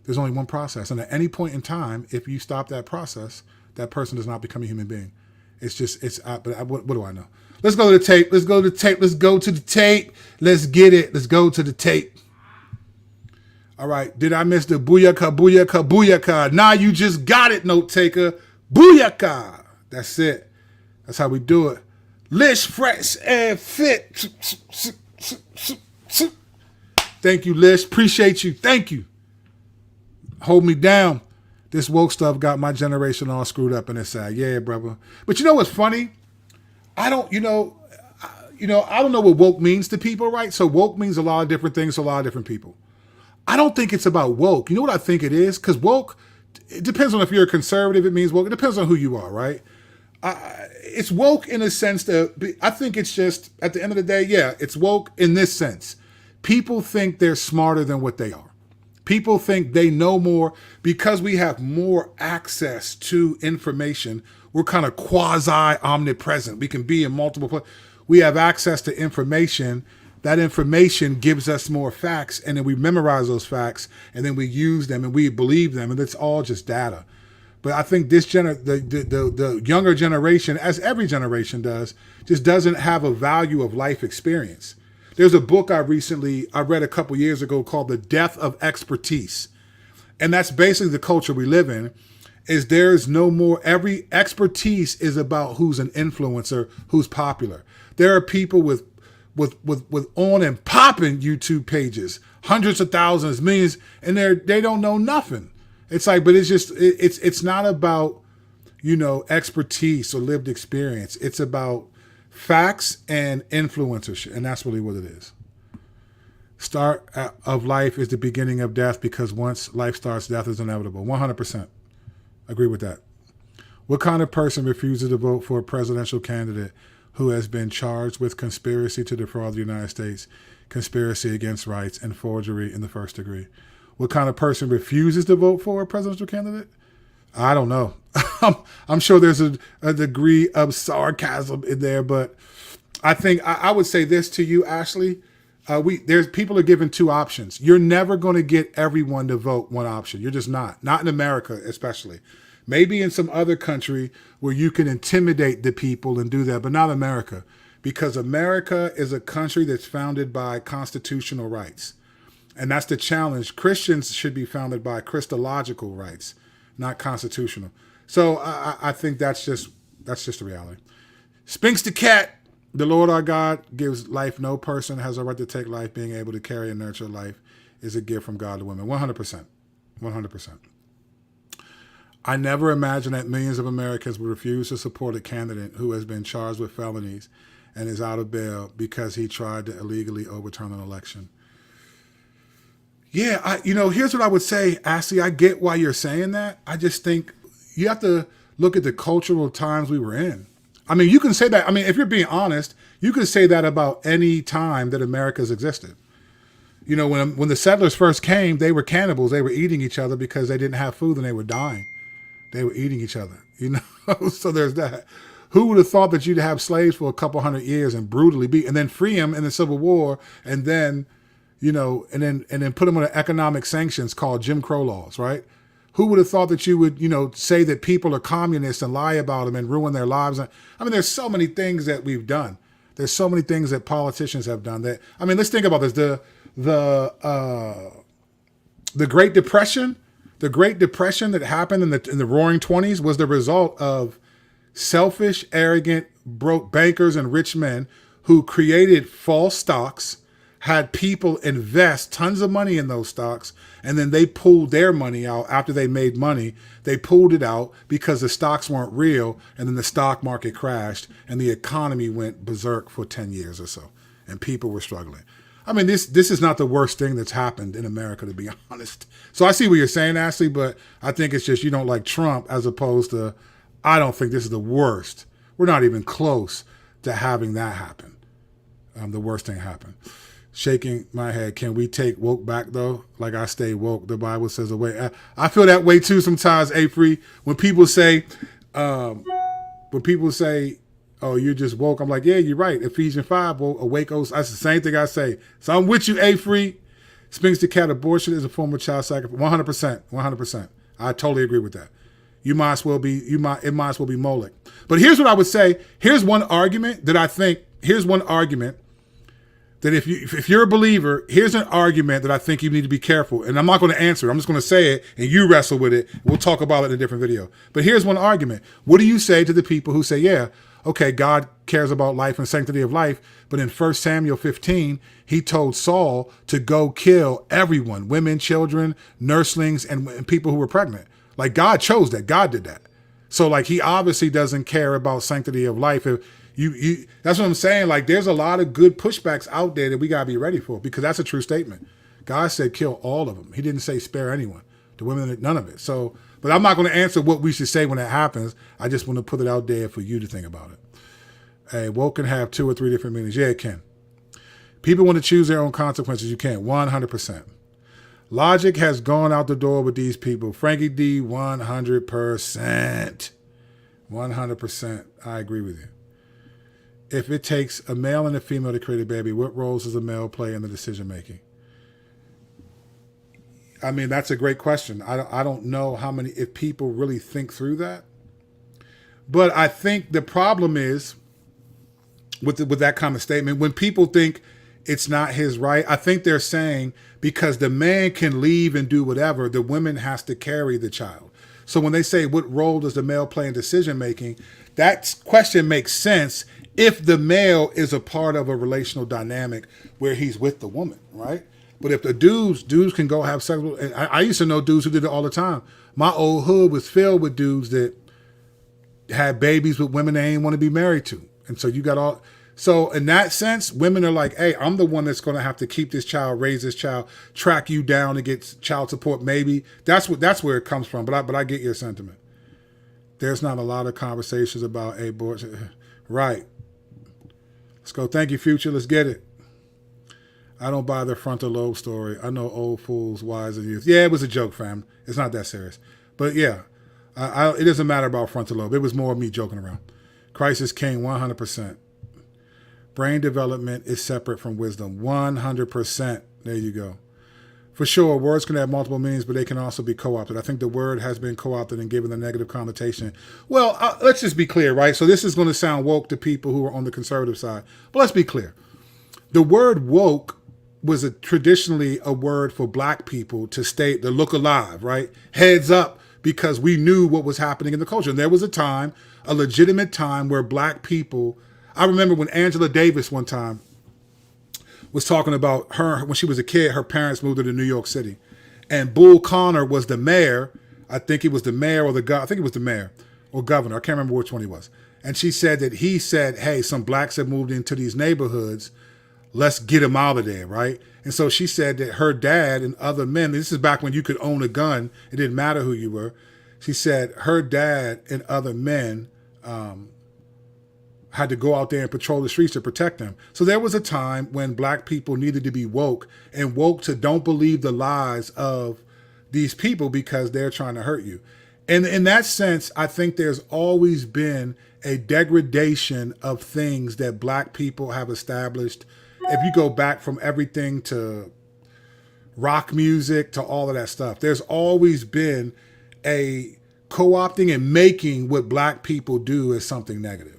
There's only one process. And at any point in time, if you stop that process, that person does not become a human being. It's just, what do I know? Let's go to the tape. Let's go to the tape. Let's go to the tape. Let's get it. Let's go to the tape. All right. Did I miss the booyaka, booyaka, booyaka? Nah, you just got it, note taker. Booyaka. That's it. That's how we do it. Lish, fresh, and fit. Thank you, Lish. Appreciate you. Thank you. Hold me down. This woke stuff got my generation all screwed up, and it's sad. Yeah, brother. But you know what's funny? I don't know what woke means to people, right? So woke means a lot of different things to a lot of different people. I don't think it's about woke. You know what I think it is? Because woke, it depends on if you're a conservative, it means woke. It depends on who you are, right? It's woke in a sense that I think it's just, at the end of the day, yeah, it's woke in this sense. People think they're smarter than what they are. People think they know more because we have more access to information. We're kind of quasi-omnipresent. We can be in multiple places. We have access to information. That information gives us more facts, and then we memorize those facts, and then we use them, and we believe them, and it's all just data. But I think this the younger generation, as every generation does, just doesn't have a value of life experience. There's a book I read a couple years ago called The Death of Expertise. And that's basically the culture we live in, is there's no more, every expertise is about who's an influencer, who's popular. There are people with on and popping YouTube pages, hundreds of thousands, millions, and they don't know nothing. It's like, but it's not about, expertise or lived experience. It's about facts and influencership, and that's really what it is. Start of life is the beginning of death, because once life starts, death is inevitable. 100%. Agree with that. What kind of person refuses to vote for a presidential candidate who has been charged with conspiracy to defraud the United States, conspiracy against rights, and forgery in the first degree? What kind of person refuses to vote for a presidential candidate? I don't know. I'm sure there's a degree of sarcasm in there, but I think I would say this to you, Ashley. People are given two options. You're never going to get everyone to vote one option. You're just not in America, especially. Maybe in some other country where you can intimidate the people and do that, but not America. Because America is a country that's founded by constitutional rights. And that's the challenge. Christians should be founded by Christological rights, not constitutional. So I think that's just the reality. Spinks the cat. The Lord our God gives life. No person has a right to take life. Being able to carry and nurture life is a gift from God to women. 100%. 100%. I never imagined that millions of Americans would refuse to support a candidate who has been charged with felonies and is out of bail because he tried to illegally overturn an election. Yeah, here's what I would say, Ashley. I get why you're saying that. I just think you have to look at the cultural times we were in. I mean, you can say that. I mean, if you're being honest, you can say that about any time that America's existed. When the settlers first came, they were cannibals. They were eating each other because they didn't have food and they were dying. They were eating each other, So there's that. Who would have thought that you'd have slaves for a couple hundred years and brutally beat, and then free them in the Civil War, and then, and then put them under economic sanctions called Jim Crow laws, right? Who would have thought that you would, say that people are communists and lie about them and ruin their lives? I mean, there's so many things that we've done. There's so many things that politicians have done that. I mean, let's think about this. The Great Depression. The Great Depression that happened in the Roaring '20s was the result of selfish, arrogant, broke bankers and rich men who created false stocks, had people invest tons of money in those stocks, and then they pulled their money out after they made money. They pulled it out because the stocks weren't real, and then the stock market crashed, and the economy went berserk for 10 years or so, and people were struggling. I mean, this is not the worst thing that's happened in America, to be honest. So I see what you're saying, Ashley, but I think it's just you don't like Trump as opposed to, I don't think this is the worst. We're not even close to having that happen. The worst thing happened. Shaking my head. Can we take woke back, though? Like, I stay woke. The Bible says away. I feel that way, too, sometimes, A-Free. When people say, oh, you're just woke, I'm like, yeah, you're right. Ephesians 5, awake, that's the same thing I say. So I'm with you, A-Free. Spinks the cat, abortion is a form of child sacrifice. 100%. 100%. I totally agree with that. It might as well be Molech. But here's what I would say. Here's one argument that if you're a believer, here's an argument that I think you need to be careful. And I'm not going to answer it. I'm just going to say it and you wrestle with it. We'll talk about it in a different video. But here's one argument. What do you say to the people who say, yeah, okay, God cares about life and sanctity of life, but in 1 Samuel 15, he told Saul to go kill everyone, women, children, nurslings, and people who were pregnant. Like, God chose that. God did that. So, like, he obviously doesn't care about sanctity of life. If you that's what I'm saying. Like, there's a lot of good pushbacks out there that we got to be ready for, because that's a true statement. God said kill all of them. He didn't say spare anyone. The women, none of it. So, but I'm not going to answer what we should say when that happens. I just want to put it out there for you to think about it. Hey, woke can have 2 or 3 different meanings. Yeah, it can. People want to choose their own consequences. You can't. 100%. Logic has gone out the door with these people. Frankie D, 100%. 100%. I agree with you. If it takes a male and a female to create a baby, what roles does a male play in the decision making? I mean, that's a great question. I don't know if people really think through that. But I think the problem is with that kind of statement, when people think it's not his right, I think they're saying because the man can leave and do whatever, the woman has to carry the child. So when they say what role does the male play in decision making, that question makes sense if the male is a part of a relational dynamic where he's with the woman, right? But if the dudes can go have sex with, and I used to know dudes who did it all the time. My old hood was filled with dudes that had babies with women they ain't want to be married to. And so you got all, so in that sense, women are like, hey, I'm the one that's going to have to keep this child, raise this child, track you down to get child support, maybe. That's where it comes from. But I get your sentiment. There's not a lot of conversations about abortion. Right. Let's go. Thank you, Future. Let's get it. I don't buy the frontal lobe story. I know old fools, wise and youth. Yeah, it was a joke, fam. It's not that serious. But yeah, it doesn't matter about frontal lobe. It was more me joking around. Christ is king, 100%. Brain development is separate from wisdom, 100%. There you go. For sure, words can have multiple meanings, but they can also be co-opted. I think the word has been co-opted and given a negative connotation. Well, let's just be clear, right? So this is going to sound woke to people who are on the conservative side. But let's be clear. The word woke was traditionally a word for black people to look alive, right? Heads up, because we knew what was happening in the culture. And there was a legitimate time where black people, I remember when Angela Davis one time was talking about her, when she was a kid, her parents moved her to New York City. And Bull Connor was the mayor. I think he was the mayor or I think it was the mayor or governor. I can't remember which one he was. And she said that he said, hey, some blacks have moved into these neighborhoods. Let's get them out of there, right? And so she said that her dad and other men, this is back when you could own a gun. It didn't matter who you were. She said her dad and other men had to go out there and patrol the streets to protect them. So there was a time when black people needed to be woke, and woke to don't believe the lies of these people because they're trying to hurt you. And in that sense, I think there's always been a degradation of things that black people have established. If you go back from everything to rock music to all of that stuff, there's always been a co-opting and making what black people do as something negative.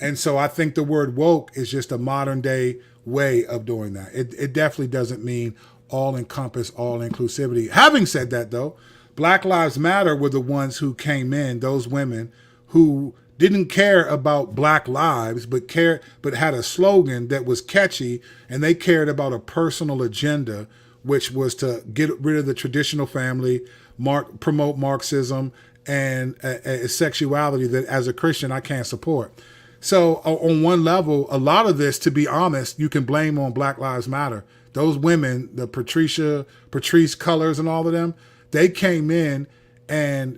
And so I think the word woke is just a modern day way of doing that. It definitely doesn't mean all encompass, all inclusivity. Having said that though, Black Lives Matter were the ones who came in, those women who didn't care about black lives, but had a slogan that was catchy, and they cared about a personal agenda, which was to get rid of the traditional family, promote Marxism, and a sexuality that as a Christian I can't support. So on one level, a lot of this, to be honest, you can blame on Black Lives Matter. Those women, the Patrice Cullors and all of them, they came in and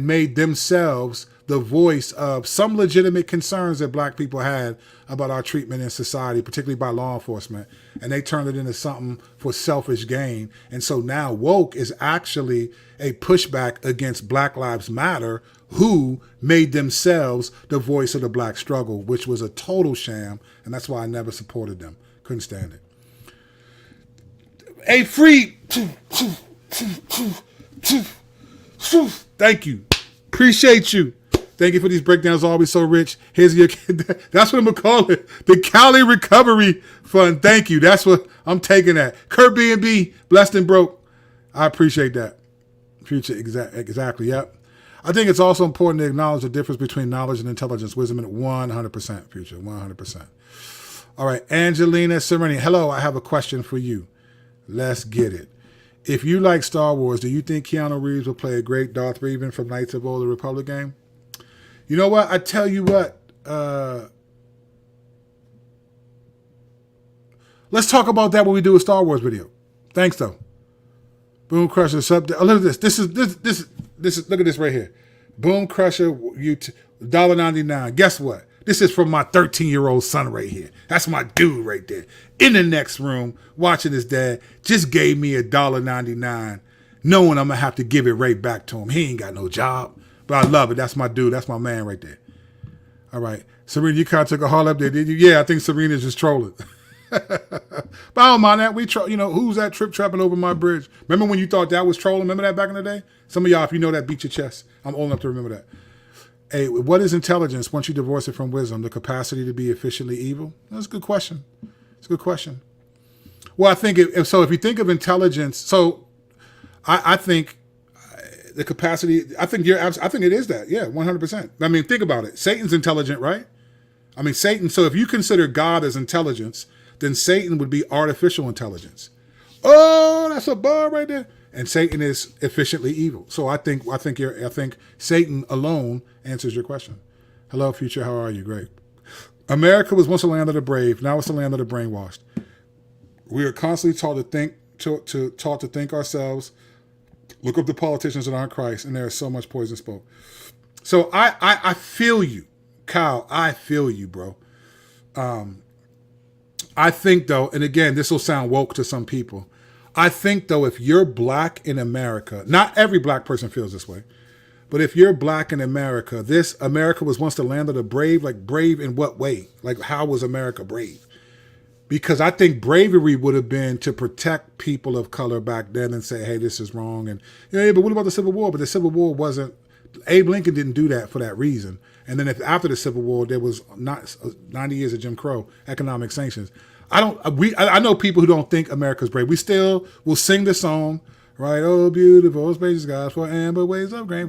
made themselves the voice of some legitimate concerns that black people had about our treatment in society, particularly by law enforcement. And they turned it into something for selfish gain. And so now woke is actually a pushback against Black Lives Matter, who made themselves the voice of the black struggle, which was a total sham. And that's why I never supported them. Couldn't stand it. A free. Thank you. Appreciate you. Thank you for these breakdowns, always so rich. Here's your, that's what I'm going to call it. The Cali Recovery Fund. Thank you. That's what I'm taking that. Kurt B&B, blessed and broke. I appreciate that. Future, exactly, yep. I think it's also important to acknowledge the difference between knowledge and intelligence. Wisdom at 100%, Future, 100%. All right, Angelina Sereni. Hello, I have a question for you. Let's get it. If you like Star Wars, do you think Keanu Reeves will play a great Darth Revan from Knights of the Old Republic game? You know what? I tell you what. Let's talk about that when we do a Star Wars video. Thanks, though. Boom Crusher sub. Oh, look at this. This is. Look at this right here. Boom Crusher. $1.99. Guess what? This is from my 13-year-old son right here. That's my dude right there. In the next room, watching his dad. Just gave me $1.99, knowing I'm gonna have to give it right back to him. He ain't got no job. But I love it. That's my dude. That's my man right there. All right. Serena, you kind of took a haul up there, did you? Yeah, I think Serena's just trolling. But I don't mind that. Who's that trapping over my bridge? Remember when you thought that was trolling? Remember that back in the day? Some of y'all, if you know that, beat your chest. I'm old enough to remember that. Hey, what is intelligence once you divorce it from wisdom? The capacity to be efficiently evil? That's a good question. It's a good question. Well, I think if you think of intelligence, so I think the capacity, I think it is that. Yeah, 100%. I mean, think about it. Satan's intelligent, right? I mean, Satan. So if you consider God as intelligence, then Satan would be artificial intelligence. Oh, that's a bar right there. And Satan is efficiently evil. So I think Satan alone answers your question. Hello, Future. How are you? Great. America was once a land of the brave. Now it's a land of the brainwashed. We are constantly taught to think ourselves. Look up the politicians that aren't Christ, and there is so much poison spoke. So I feel you, Kyle. I feel you, bro. I think though, and again, this will sound woke to some people. I think though, if you're black in America, not every black person feels this way, but if you're black in America, America was once the land of the brave. Like brave in what way? Like how was America brave? because I think bravery would have been to protect people of color back then and say, hey, this is wrong. And, yeah, but what about the Civil War? But the Civil War wasn't, Abe Lincoln didn't do that for that reason. And then after the Civil War, there was not 90 years of Jim Crow, economic sanctions. I know people who don't think America's brave. We still will sing the song, right? Oh, beautiful spacious skies for amber waves of grain.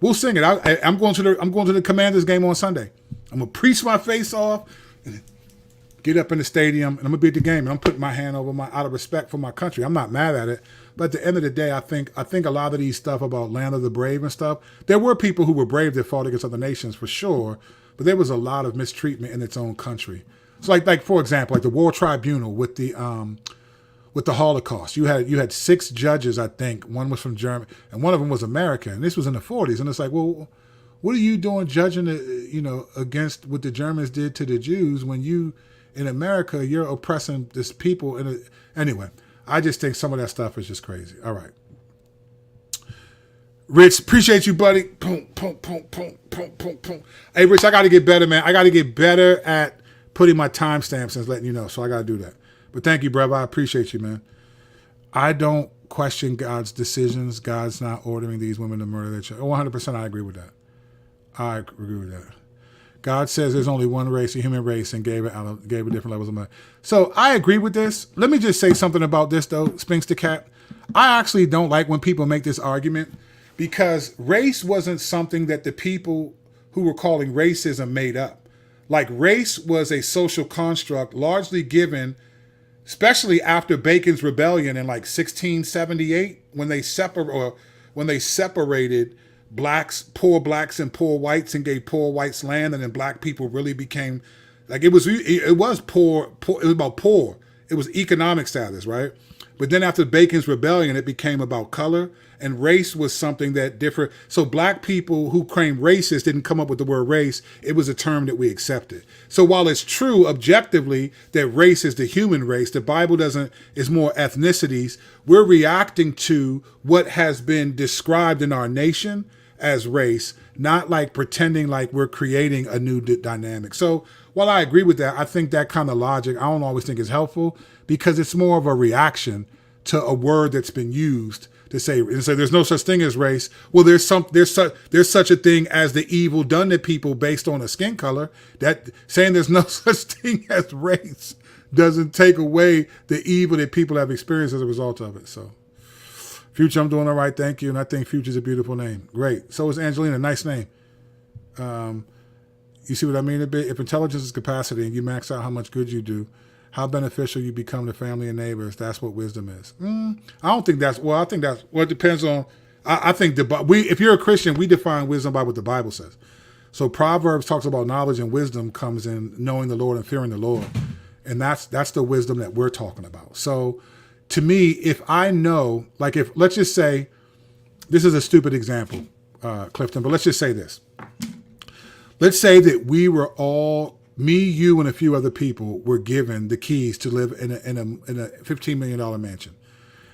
We'll sing it. I'm going to the Commanders game on Sunday. I'm gonna preach my face off, and get up in the stadium, and I'm gonna be at the game. And I'm putting my hand over out of respect for my country. I'm not mad at it, but at the end of the day, I think a lot of these stuff about land of the brave and stuff. There were people who were brave that fought against other nations for sure, but there was a lot of mistreatment in its own country. So like for example, like the War Tribunal with the Holocaust. You had 6 judges, I think. One was from Germany, and one of them was American. And this was in the 40s, and it's like, well, what are you doing judging, against what the Germans did to the Jews when you, in America, you're oppressing this people? Anyway, I just think some of that stuff is just crazy. All right. Rich, appreciate you, buddy. Boom, boom, boom, boom, boom, boom, boom. Hey, Rich, I got to get better, man. I got to get better at putting my timestamps and letting you know, so I got to do that. But thank you, brother. I appreciate you, man. I don't question God's decisions. God's not ordering these women to murder their children. 100%, I agree with that. I agree with that. God says there's only one race, the human race, and gave it different levels of money. So I agree with this. Let me just say something about this, though, Spinks the Cat. I actually don't like when people make this argument, because race wasn't something that the people who were calling racism made up. Like, race was a social construct largely given, especially after Bacon's Rebellion in like 1678, when they separated poor blacks and poor whites, and gave poor whites land, and then black people really became like, it was poor. It was about poor. It was economic status, right? But then after Bacon's Rebellion, it became about color, and race was something that differed. So black people who claimed racist didn't come up with the word race. It was a term that we accepted. So while it's true objectively that race is the human race, the Bible is more ethnicities. We're reacting to what has been described in our nation as race, not like pretending like we're creating a new dynamic. So while I agree with that, I think that kind of logic, I don't always think is helpful, because it's more of a reaction to a word that's been used to say there's no such thing as race. Well, there's such a thing as the evil done to people based on a skin color. That saying there's no such thing as race doesn't take away the evil that people have experienced as a result of it. So, Future, I'm doing all right, thank you. And I think Future's a beautiful name. Great. So is Angelina, nice name. You see what I mean a bit? If intelligence is capacity and you max out how much good you do, how beneficial you become to family and neighbors, that's what wisdom is. I don't think that's, well, I think that's, well, it depends on, I think if you're a Christian, we define wisdom by what the Bible says. So Proverbs talks about knowledge and wisdom comes in knowing the Lord and fearing the Lord. And that's the wisdom that we're talking about. So to me, if I know, like let's just say, this is a stupid example, Clifton, but let's just say this. Let's say that we were all, me, you, and a few other people were given the keys to live in a $15 million mansion.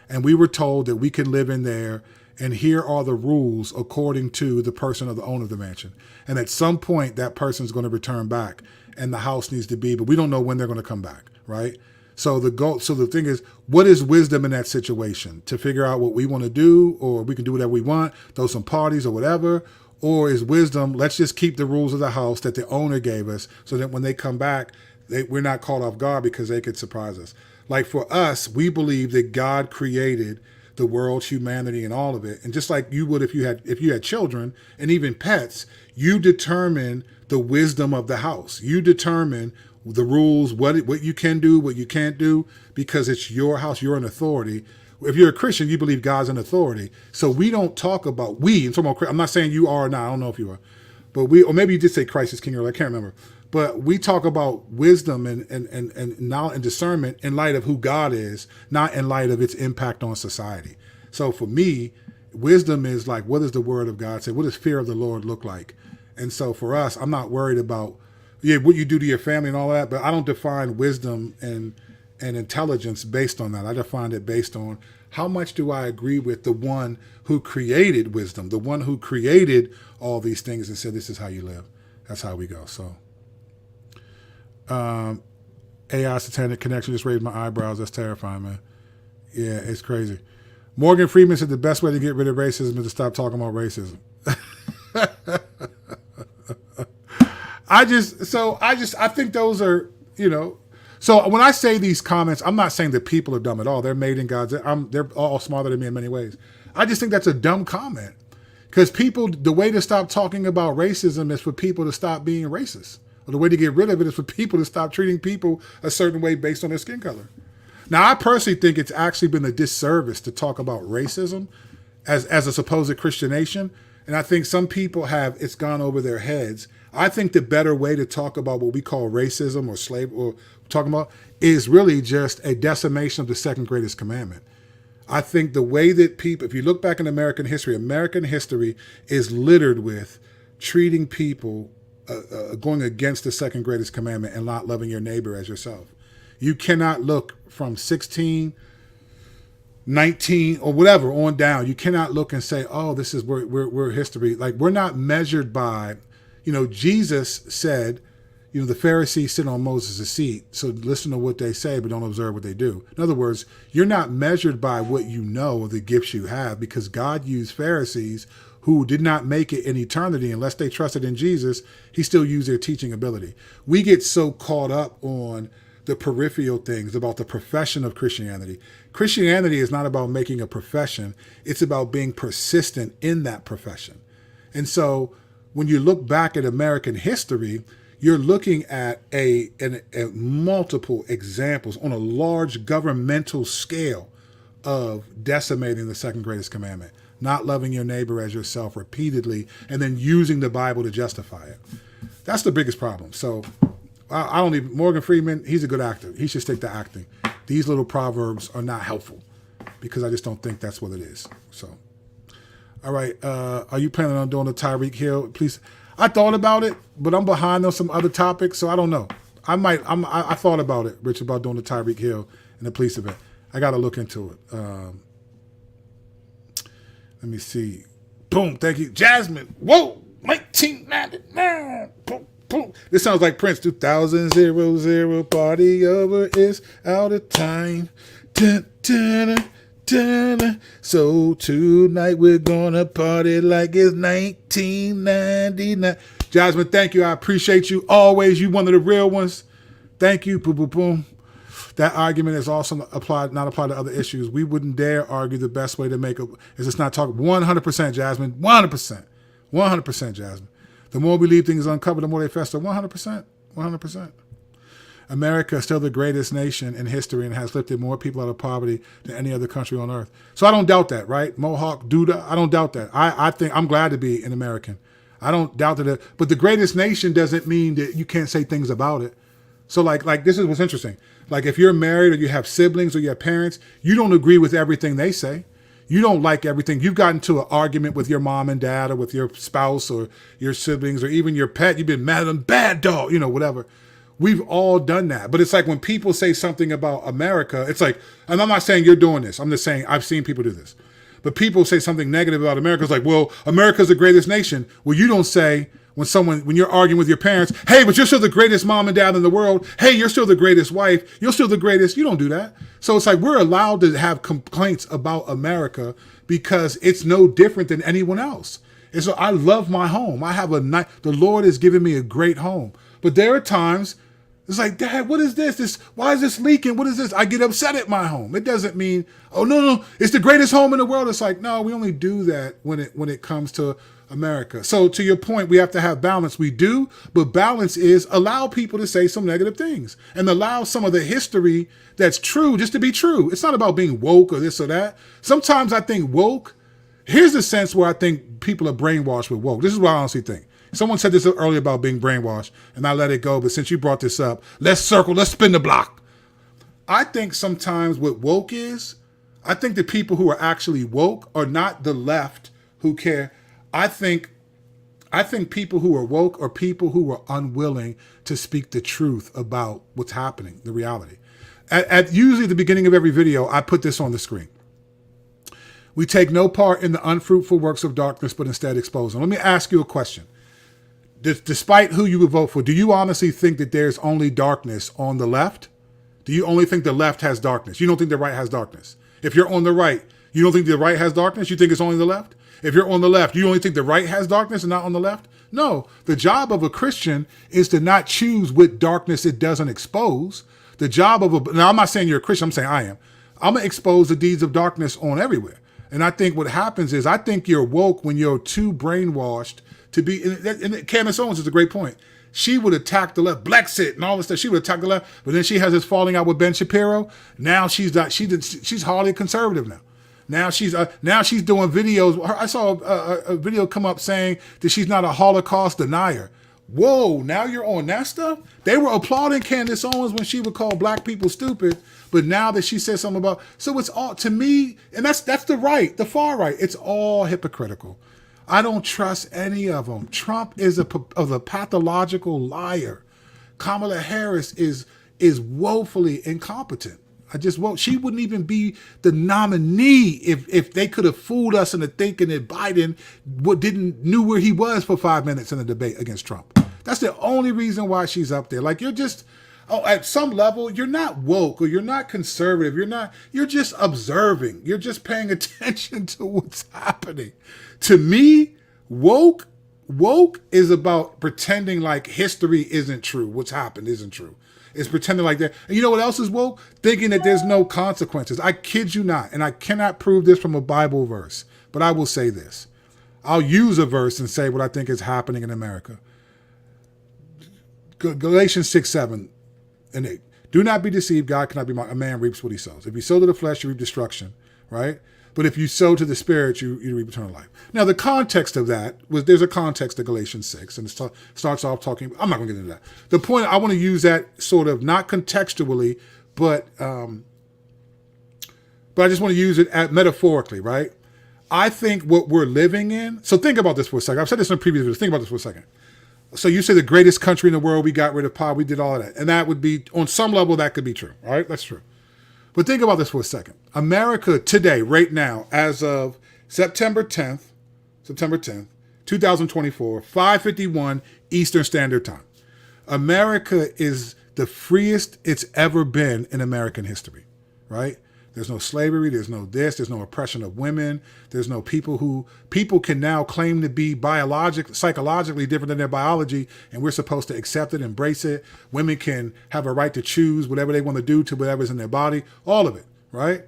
And we were told that we can live in there, and here are the rules according to the person or the owner of the mansion. And at some point, that person is going to return back, and the house needs to be, but we don't know when they're going to come back, right? So the thing is, what is wisdom in that situation? To figure out what we want to do, or we can do whatever we want, throw some parties or whatever. Or is wisdom, let's just keep the rules of the house that the owner gave us, so that when they come back, we're not caught off guard because they could surprise us. Like for us, we believe that God created the world, humanity, and all of it. And just like you would if you had children and even pets, you determine the wisdom of the house. You determine the rules, what you can do, what you can't do, because it's your house, you're an authority. If you're a Christian, you believe God's an authority. So we don't talk about I'm not saying you are or not, I don't know if you are, but or maybe you did say Christ is king earlier, I can't remember. But we talk about wisdom and knowledge and discernment in light of who God is, not in light of its impact on society. So for me, wisdom is like, what does the word of God say? What does fear of the Lord look like? And so for us, I'm not worried about what you do to your family and all that, but I don't define wisdom and intelligence based on that. I define it based on how much do I agree with the one who created wisdom, the one who created all these things and said, this is how you live. That's how we go. So AI satanic connection just raised my eyebrows. That's terrifying, man. Yeah, it's crazy. Morgan Freeman said the best way to get rid of racism is to stop talking about racism. I think those are, so when I say these comments, I'm not saying that people are dumb at all. They're made in God's, they're all smarter than me in many ways. I just think that's a dumb comment because the way to stop talking about racism is for people to stop being racist. Or the way to get rid of it is for people to stop treating people a certain way based on their skin color. Now, I personally think it's actually been a disservice to talk about racism as a supposed Christian nation. And I think some people it's gone over their heads. I think the better way to talk about what we call racism or or talking about is really just a decimation of the second greatest commandment. I think the way that if you look back in American history is littered with treating people, going against the second greatest commandment and not loving your neighbor as yourself. You cannot look from 16, 19, or whatever on down. You cannot look and say, oh, this is we're history. Like, we're not measured by, Jesus said, the Pharisees sit on Moses' seat, so listen to what they say, but don't observe what they do. In other words, you're not measured by what you know or the gifts you have, because God used Pharisees who did not make it in eternity unless they trusted in Jesus. He still used their teaching ability. We get so caught up on the peripheral things about the profession of Christianity. Christianity is not about making a profession. It's about being persistent in that profession. And so when you look back at American history, you're looking at a multiple examples on a large governmental scale of decimating the second greatest commandment, not loving your neighbor as yourself repeatedly, and then using the Bible to justify it. That's the biggest problem. So I don't even, Morgan Freeman, he's a good actor. He should stick to acting. These little proverbs are not helpful because I just don't think that's what it is. So, all right. Are you planning on doing the Tyreek Hill? Please. I thought about it, but I'm behind on some other topics, so I don't know. I thought about it, Rich, about doing the Tyreek Hill and the police event. I got to look into it. Let me see. Boom. Thank you. Jasmine. Whoa. 1999. Boom. Boom. This sounds like Prince. 2000 party over is out of time. Dun, dun, dun, dun. So tonight we're gonna party like it's 1999. Jasmine, thank you. I appreciate you always. You one of the real ones. Thank you. Boom, boom, boom. That argument is also not applied to other issues. We wouldn't dare argue the best way to make is just not talk. 100%, Jasmine. 100%. 100%, Jasmine. The more we leave things uncovered, the more they fester. 100%. 100%. America is still the greatest nation in history and has lifted more people out of poverty than any other country on earth. So I don't doubt that, right? Mohawk, Duda, I don't doubt that. I think I'm glad to be an American. I don't doubt that. But the greatest nation doesn't mean that you can't say things about it. So like this is what's interesting. Like if you're married or you have siblings or you have parents, you don't agree with everything they say. You don't like everything. You've gotten into an argument with your mom and dad or with your spouse or your siblings or even your pet. You've been mad at them, bad dog, whatever. We've all done that. But it's like when people say something about America, it's like, and I'm not saying you're doing this. I'm just saying I've seen people do this. But people say something negative about America. It's like, well, America's the greatest nation. Well, you don't say when you're arguing with your parents, hey, but you're still the greatest mom and dad in the world. Hey, you're still the greatest wife. You're still the greatest. You don't do that. So it's like we're allowed to have complaints about America because it's no different than anyone else. And so I love my home. I have the Lord has given me a great home. But there are times it's like, Dad, what is this? Why is this leaking? What is this? I get upset at my home. It doesn't mean, oh, no, it's the greatest home in the world. It's like, no, we only do that when it comes to America. So to your point, we have to have balance. We do, but balance is allow people to say some negative things and allow some of the history that's true just to be true. It's not about being woke or this or that. Sometimes I think woke, here's the sense where I think people are brainwashed with woke. This is what I honestly think. Someone said this earlier about being brainwashed, and I let it go. But since you brought this up, let's spin the block. I think sometimes what woke is, I think the people who are actually woke are not the left who care. I think people who are woke are people who are unwilling to speak the truth about what's happening, the reality. At usually the beginning of every video, I put this on the screen. We take no part in the unfruitful works of darkness, but instead expose them. Let me ask you a question. Despite who you would vote for, do you honestly think that there's only darkness on the left? Do you only think the left has darkness? You don't think the right has darkness? If you're on the right, you don't think the right has darkness? You think it's only the left? If you're on the left, you only think the right has darkness and not on the left? No, the job of a Christian is to not choose what darkness it doesn't expose. The job of now I'm not saying you're a Christian, I'm saying I am. I'm going to expose the deeds of darkness on everywhere. And I think what happens is I think you're woke when you're too brainwashed to be, and Candace Owens is a great point. She would attack the left, Blexit and all this stuff. She would attack the left, but then she has this falling out with Ben Shapiro. Now she's hardly a conservative now. Now she's doing videos. I saw a video come up saying that she's not a Holocaust denier. Whoa, now you're on that stuff? They were applauding Candace Owens when she would call black people stupid, but now that she says something about, so it's all, to me, and that's the right, the far right, it's all hypocritical. I don't trust any of them. Trump is a pathological liar. Kamala Harris is woefully incompetent. She wouldn't even be the nominee if they could have fooled us into thinking that Biden knew where he was for 5 minutes in a debate against Trump. That's the only reason why she's up there. Like, you're just, at some level, you're not woke or you're not conservative. You're just observing. You're just paying attention to what's happening. To me, woke is about pretending like history isn't true. What's happened isn't true. It's pretending like that. And you know what else is woke? Thinking that there's no consequences. I kid you not. And I cannot prove this from a Bible verse, but I will say this. I'll use a verse and say what I think is happening in America. Galatians 6, 7, and 8. Do not be deceived. God cannot be mocked. A man reaps what he sows. If you sow to the flesh, you reap destruction, right? But if you sow to the Spirit, you reap eternal life. Now, the context of that there's a context to Galatians 6, and it starts off talking. I'm not going to get into that. The point, I want to use that sort of not contextually, but I just want to use it metaphorically, right? I think what we're living in. So think about this for a second. I've said this in a previous video. Think about this for a second. So you say the greatest country in the world, we got rid of poverty, we did all of that, and that would be on some level that could be true. All right, that's true. But think about this for a second. America today, right now, as of September 10th, 2024, 5:51 Eastern Standard Time. America is the freest it's ever been in American history, right? There's no slavery, there's no oppression of women, there's no people can now claim to be psychologically different than their biology, and we're supposed to accept it, embrace it. Women can have a right to choose whatever they want to do to whatever's in their body, all of it, right?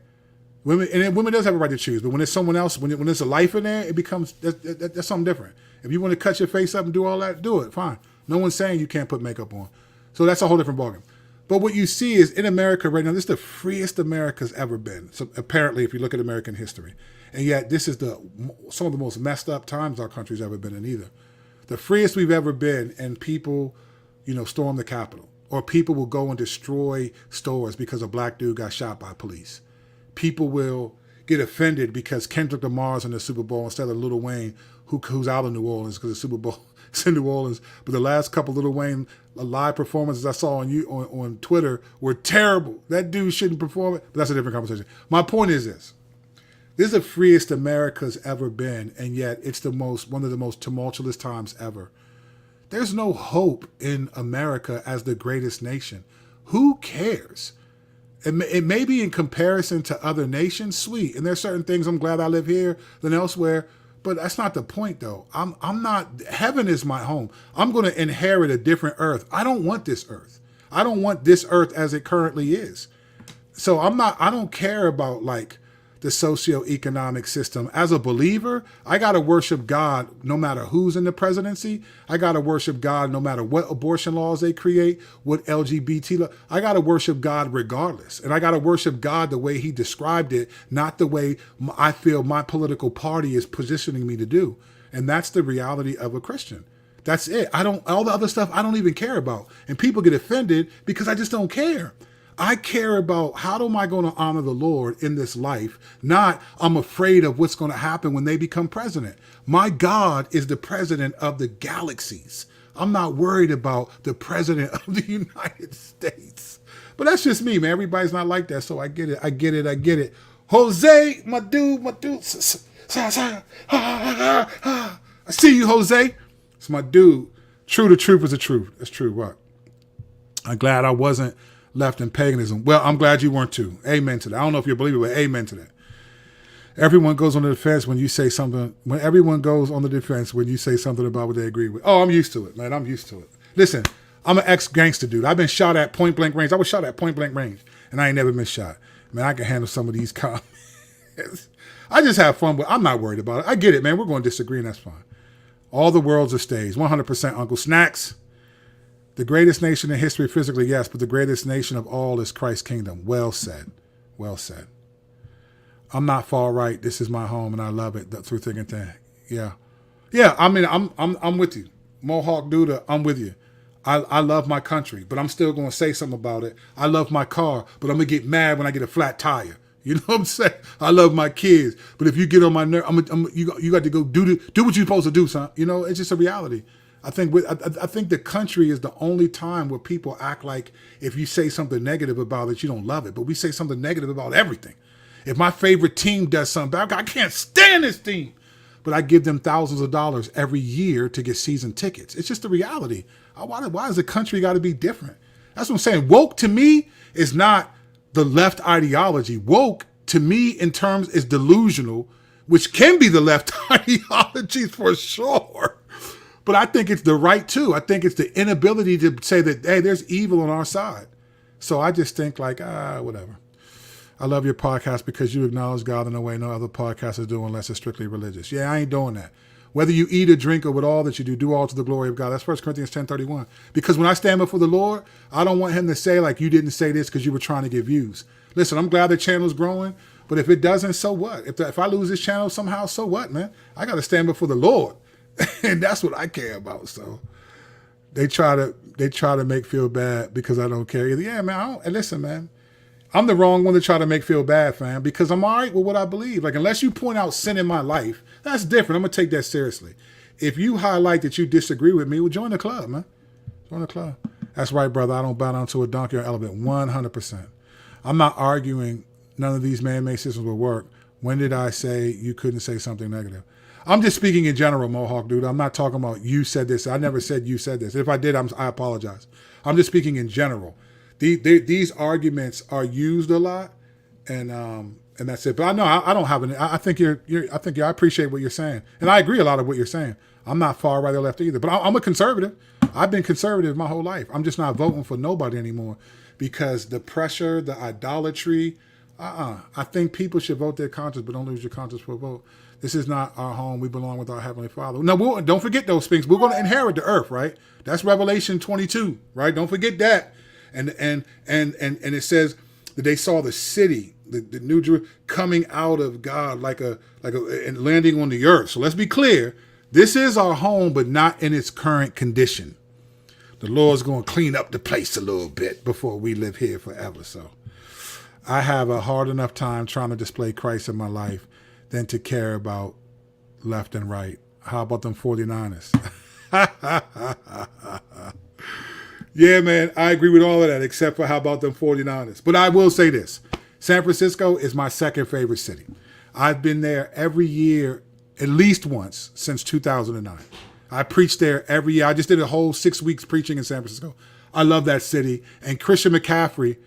Women does have a right to choose, but when it's someone else, when there's a life in there, it becomes, that's something different. If you want to cut your face up and do all that, do it, fine. No one's saying you can't put makeup on. So that's a whole different ballgame. But what you see is in America right now, this is the freest America's ever been. So apparently, if you look at American history, and yet this is some of the most messed up times our country's ever been in either. The freest we've ever been, and people, storm the Capitol, or people will go and destroy stores because a black dude got shot by police. People will get offended because Kendrick Lamar's in the Super Bowl instead of Lil Wayne, who's out of New Orleans because the Super Bowl is in New Orleans. But the last couple Lil Wayne live performances I saw on Twitter were terrible. That dude shouldn't perform it, but that's a different conversation. My point is this. This is the freest America's ever been, and yet it's one of the most tumultuous times ever. There's no hope in America as the greatest nation. Who cares? It may be in comparison to other nations, sweet. And there's certain things I'm glad I live here than elsewhere. But that's not the point, though. I'm not, heaven is my home. I'm going to inherit a different earth. I don't want this earth. I don't want this earth as it currently is. So I don't care about the socioeconomic system. As a believer, I got to worship God no matter who's in the presidency. I got to worship God no matter what abortion laws they create, what LGBT law. I got to worship God regardless. And I got to worship God the way he described it, not the way I feel my political party is positioning me to do. And that's the reality of a Christian. That's it. All the other stuff I don't even care about. And people get offended because I just don't care. I care about how am I going to honor the Lord in this life, not I'm afraid of what's going to happen when they become president. My God is the president of the galaxies. I'm not worried about the president of the United States. But that's just me, man. Everybody's not like that, so I get it. Jose, my dude. I see you, Jose. It's my dude. True, the truth is the truth. That's true. What? I'm glad I wasn't left in paganism. Well, I'm glad you weren't too. Amen to that. I don't know if you're a believer, but amen to that. Everyone goes on the defense when you say something. When everyone goes on the defense when you say something about what they agree with. Oh, I'm used to it, man. I'm used to it. Listen, I'm an ex-gangster dude. I've been shot at point blank range. I was shot at point blank range, and I ain't never been shot. Man, I can handle some of these comments. I just have fun, but I'm not worried about it. I get it, man. We're going to disagree, and that's fine. All the world's a stage. 100% Uncle Snacks. The greatest nation in history physically, yes, but the greatest nation of all is Christ's kingdom. Well said. Well said. I'm not far right. This is my home, and I love it through thick and thin. Yeah. Yeah, I mean, I'm with you. Mohawk Duda, I'm with you. I love my country, but I'm still going to say something about it. I love my car, but I'm going to get mad when I get a flat tire. You know what I'm saying? I love my kids, but if you get on my nerve, you got to go do what you're supposed to do, son. You know, it's just a reality. I think the country is the only time where people act like if you say something negative about it, you don't love it. But we say something negative about everything. If my favorite team does something bad, I can't stand this team. But I give them thousands of dollars every year to get season tickets. It's just the reality. Why does the country got to be different? That's what I'm saying. Woke to me is not the left ideology. Woke to me in terms is delusional, which can be the left ideology for sure. But I think it's the right too. I think it's the inability to say that, hey, there's evil on our side. So I just think like, whatever. I love your podcast because you acknowledge God in a way no other podcasters do unless it's strictly religious. Yeah, I ain't doing that. Whether you eat or drink or with all that you do all to the glory of God. That's 1 Corinthians 10:31. Because when I stand before the Lord, I don't want him to say like you didn't say this because you were trying to get views. Listen, I'm glad the channel's growing, but if it doesn't, so what? If I lose this channel somehow, so what, man? I got to stand before the Lord. And that's what I care about. So they try to make feel bad because I don't care either. Yeah, man, and listen, man. I'm the wrong one to try to make feel bad, fam, because I'm all right with what I believe. Like, unless you point out sin in my life, that's different. I'm going to take that seriously. If you highlight that you disagree with me, well, join the club, man. Join the club. That's right, brother. I don't bow down to a donkey or elephant. 100%. I'm not arguing none of these man-made systems will work. When did I say you couldn't say something negative? I'm just speaking in general, Mohawk dude. I'm not talking about you said this. I never said you said this. If I did, I apologize. I'm just speaking in general. These arguments are used a lot, and that's it. But I know I don't have any. I think I appreciate what you're saying, and I agree a lot of what you're saying. I'm not far right or left either, but I'm a conservative. I've been conservative my whole life. I'm just not voting for nobody anymore because the pressure, the idolatry. I think people should vote their conscience, but don't lose your conscience for a vote. This is not our home. We belong with our Heavenly Father. No, don't forget those things. We're going to inherit the earth, right? That's Revelation 22, right? Don't forget that. And it says that they saw the city, the New Jerusalem, coming out of God and landing on the earth. So let's be clear. This is our home, but not in its current condition. The Lord's going to clean up the place a little bit before we live here forever. So I have a hard enough time trying to display Christ in my life than to care about left and right. How about them 49ers? Yeah, man, I agree with all of that, except for how about them 49ers. But I will say this. San Francisco is my second favorite city. I've been there every year, at least once, since 2009. I preach there every year. I just did a whole 6 weeks preaching in San Francisco. I love that city. And Christian McCaffrey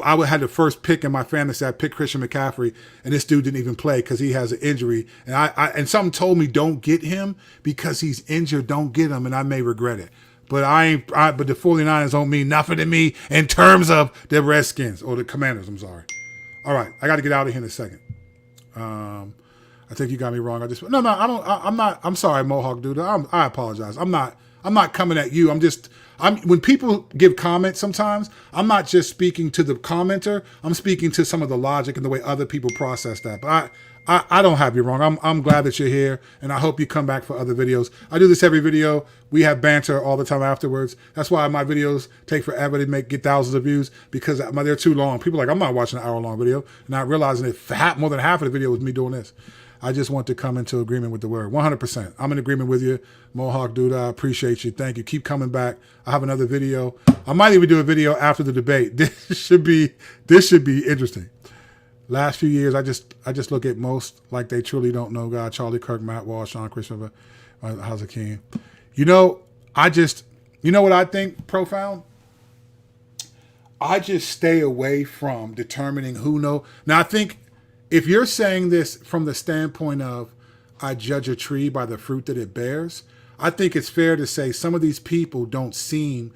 I had the first pick in my fantasy. I picked Christian McCaffrey, and this dude didn't even play because he has an injury. And and something told me don't get him because he's injured. Don't get him, and I may regret it. But but the 49ers don't mean nothing to me in terms of the Redskins or the Commanders. I'm sorry. All right, I got to get out of here in a second. I think you got me wrong. I don't. I'm not. I'm sorry, Mohawk dude. I apologize. I'm not coming at you. When people give comments sometimes, I'm not just speaking to the commenter. I'm speaking to some of the logic and the way other people process that. But I don't have you wrong. I'm glad that you're here, and I hope you come back for other videos. I do this every video. We have banter all the time afterwards. That's why my videos take forever to get thousands of views because they're too long. People are like, I'm not watching an hour-long video, not realizing that more than half of the video was me doing this. I just want to come into agreement with the word. 100%. I'm in agreement with you. Mohawk dude, I appreciate you. Thank you. Keep coming back. I have another video. I might even do a video after the debate. This should be interesting. Last few years, I just look at most like they truly don't know God. Charlie Kirk, Matt Walsh, Sean Christopher, Hazakim. You know what I think profound? I just stay away from determining who know. Now, I think if you're saying this from the standpoint of I judge a tree by the fruit that it bears, I think it's fair to say some of these people don't seem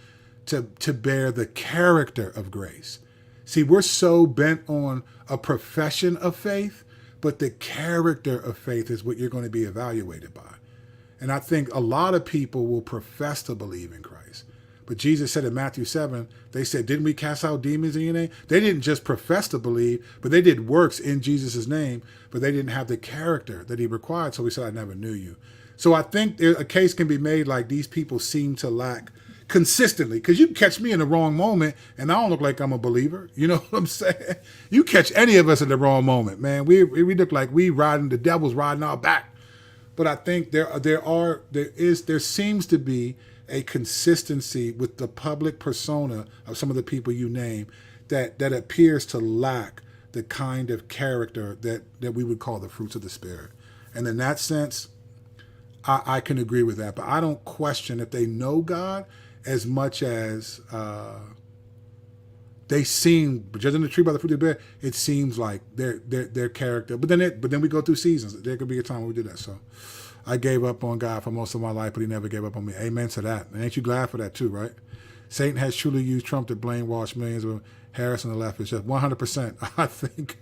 to bear the character of grace. See, we're so bent on a profession of faith, but the character of faith is what you're going to be evaluated by. And I think a lot of people will profess to believe in Christ. But Jesus said in Matthew 7, they said, didn't we cast out demons in your name? They didn't just profess to believe, but they did works in Jesus' name, but they didn't have the character that he required. So he said, I never knew you. So I think a case can be made like these people seem to lack consistently, because you can catch me in the wrong moment and I don't look like I'm a believer. You know what I'm saying? You catch any of us in the wrong moment, man. We look like the devil's riding our back. But I think there seems to be a consistency with the public persona of some of the people you name that appears to lack the kind of character that we would call the fruits of the Spirit. And in that sense, I can agree with that. But I don't question if they know God as much as they seem, judging the tree by the fruit of the bear, it seems like their character. But then we go through seasons. There could be a time when we do that. So I gave up on God for most of my life, but he never gave up on me. Amen to that. And ain't you glad for that too, right? Satan has truly used Trump to brainwash millions with Harris on the left. It's just 100%. I think,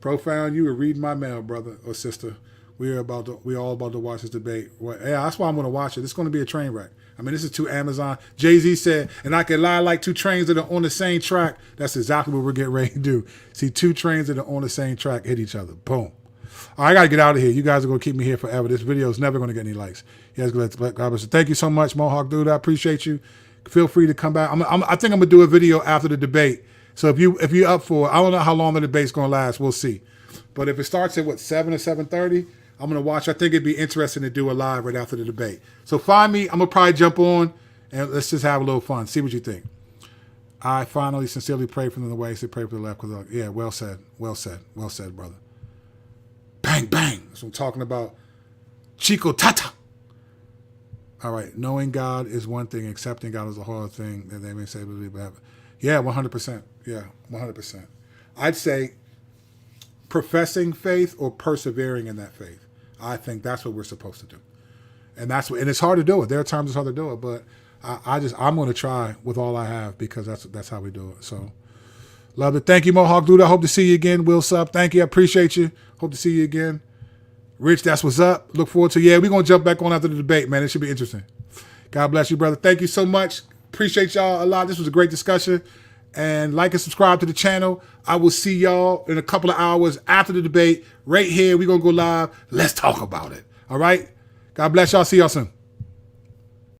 Profound, you were reading my mail, brother or sister. We're all about to watch this debate. Well, yeah, that's why I'm going to watch it. It's going to be a train wreck. I mean, this is two Amazon. Jay-Z said, and I can lie like two trains that are on the same track. That's exactly what we're getting ready to do. See two trains that are on the same track hit each other. Boom. All right, I got to get out of here. You guys are going to keep me here forever. This video is never going to get any likes. You guys go to God bless you. Thank you so much, Mohawk Dude. I appreciate you. Feel free to come back. I think I'm going to do a video after the debate. So if you're up for it, I don't know how long the debate's going to last. We'll see. But if it starts at, 7 or 7:30, I'm going to watch. I think it'd be interesting to do a live right after the debate. So find me. I'm going to probably jump on, and let's just have a little fun. See what you think. I finally sincerely pray for them the way they pray for the left. Yeah, well said. Well said. Well said, brother. Bang, bang. That's what I'm talking about. Chico Tata. All right. Knowing God is one thing. Accepting God is a whole other thing that they may say believe. Yeah, 100%. Yeah, 100%. I'd say professing faith or persevering in that faith. I think that's what we're supposed to do. And it's hard to do it. There are times it's hard to do it, but I'm going to try with all I have because that's how we do it. So love it. Thank you, Mohawk Dude. I hope to see you again. Will Sub, thank you. I appreciate you. Hope to see you again. Rich, that's what's up. Look forward to, we're going to jump back on after the debate, man. It should be interesting. God bless you, brother. Thank you so much. Appreciate y'all a lot. This was a great discussion. And like and subscribe to the channel. I will see y'all in a couple of hours after the debate. Right here, we're going to go live. Let's talk about it. All right? God bless y'all. See y'all soon.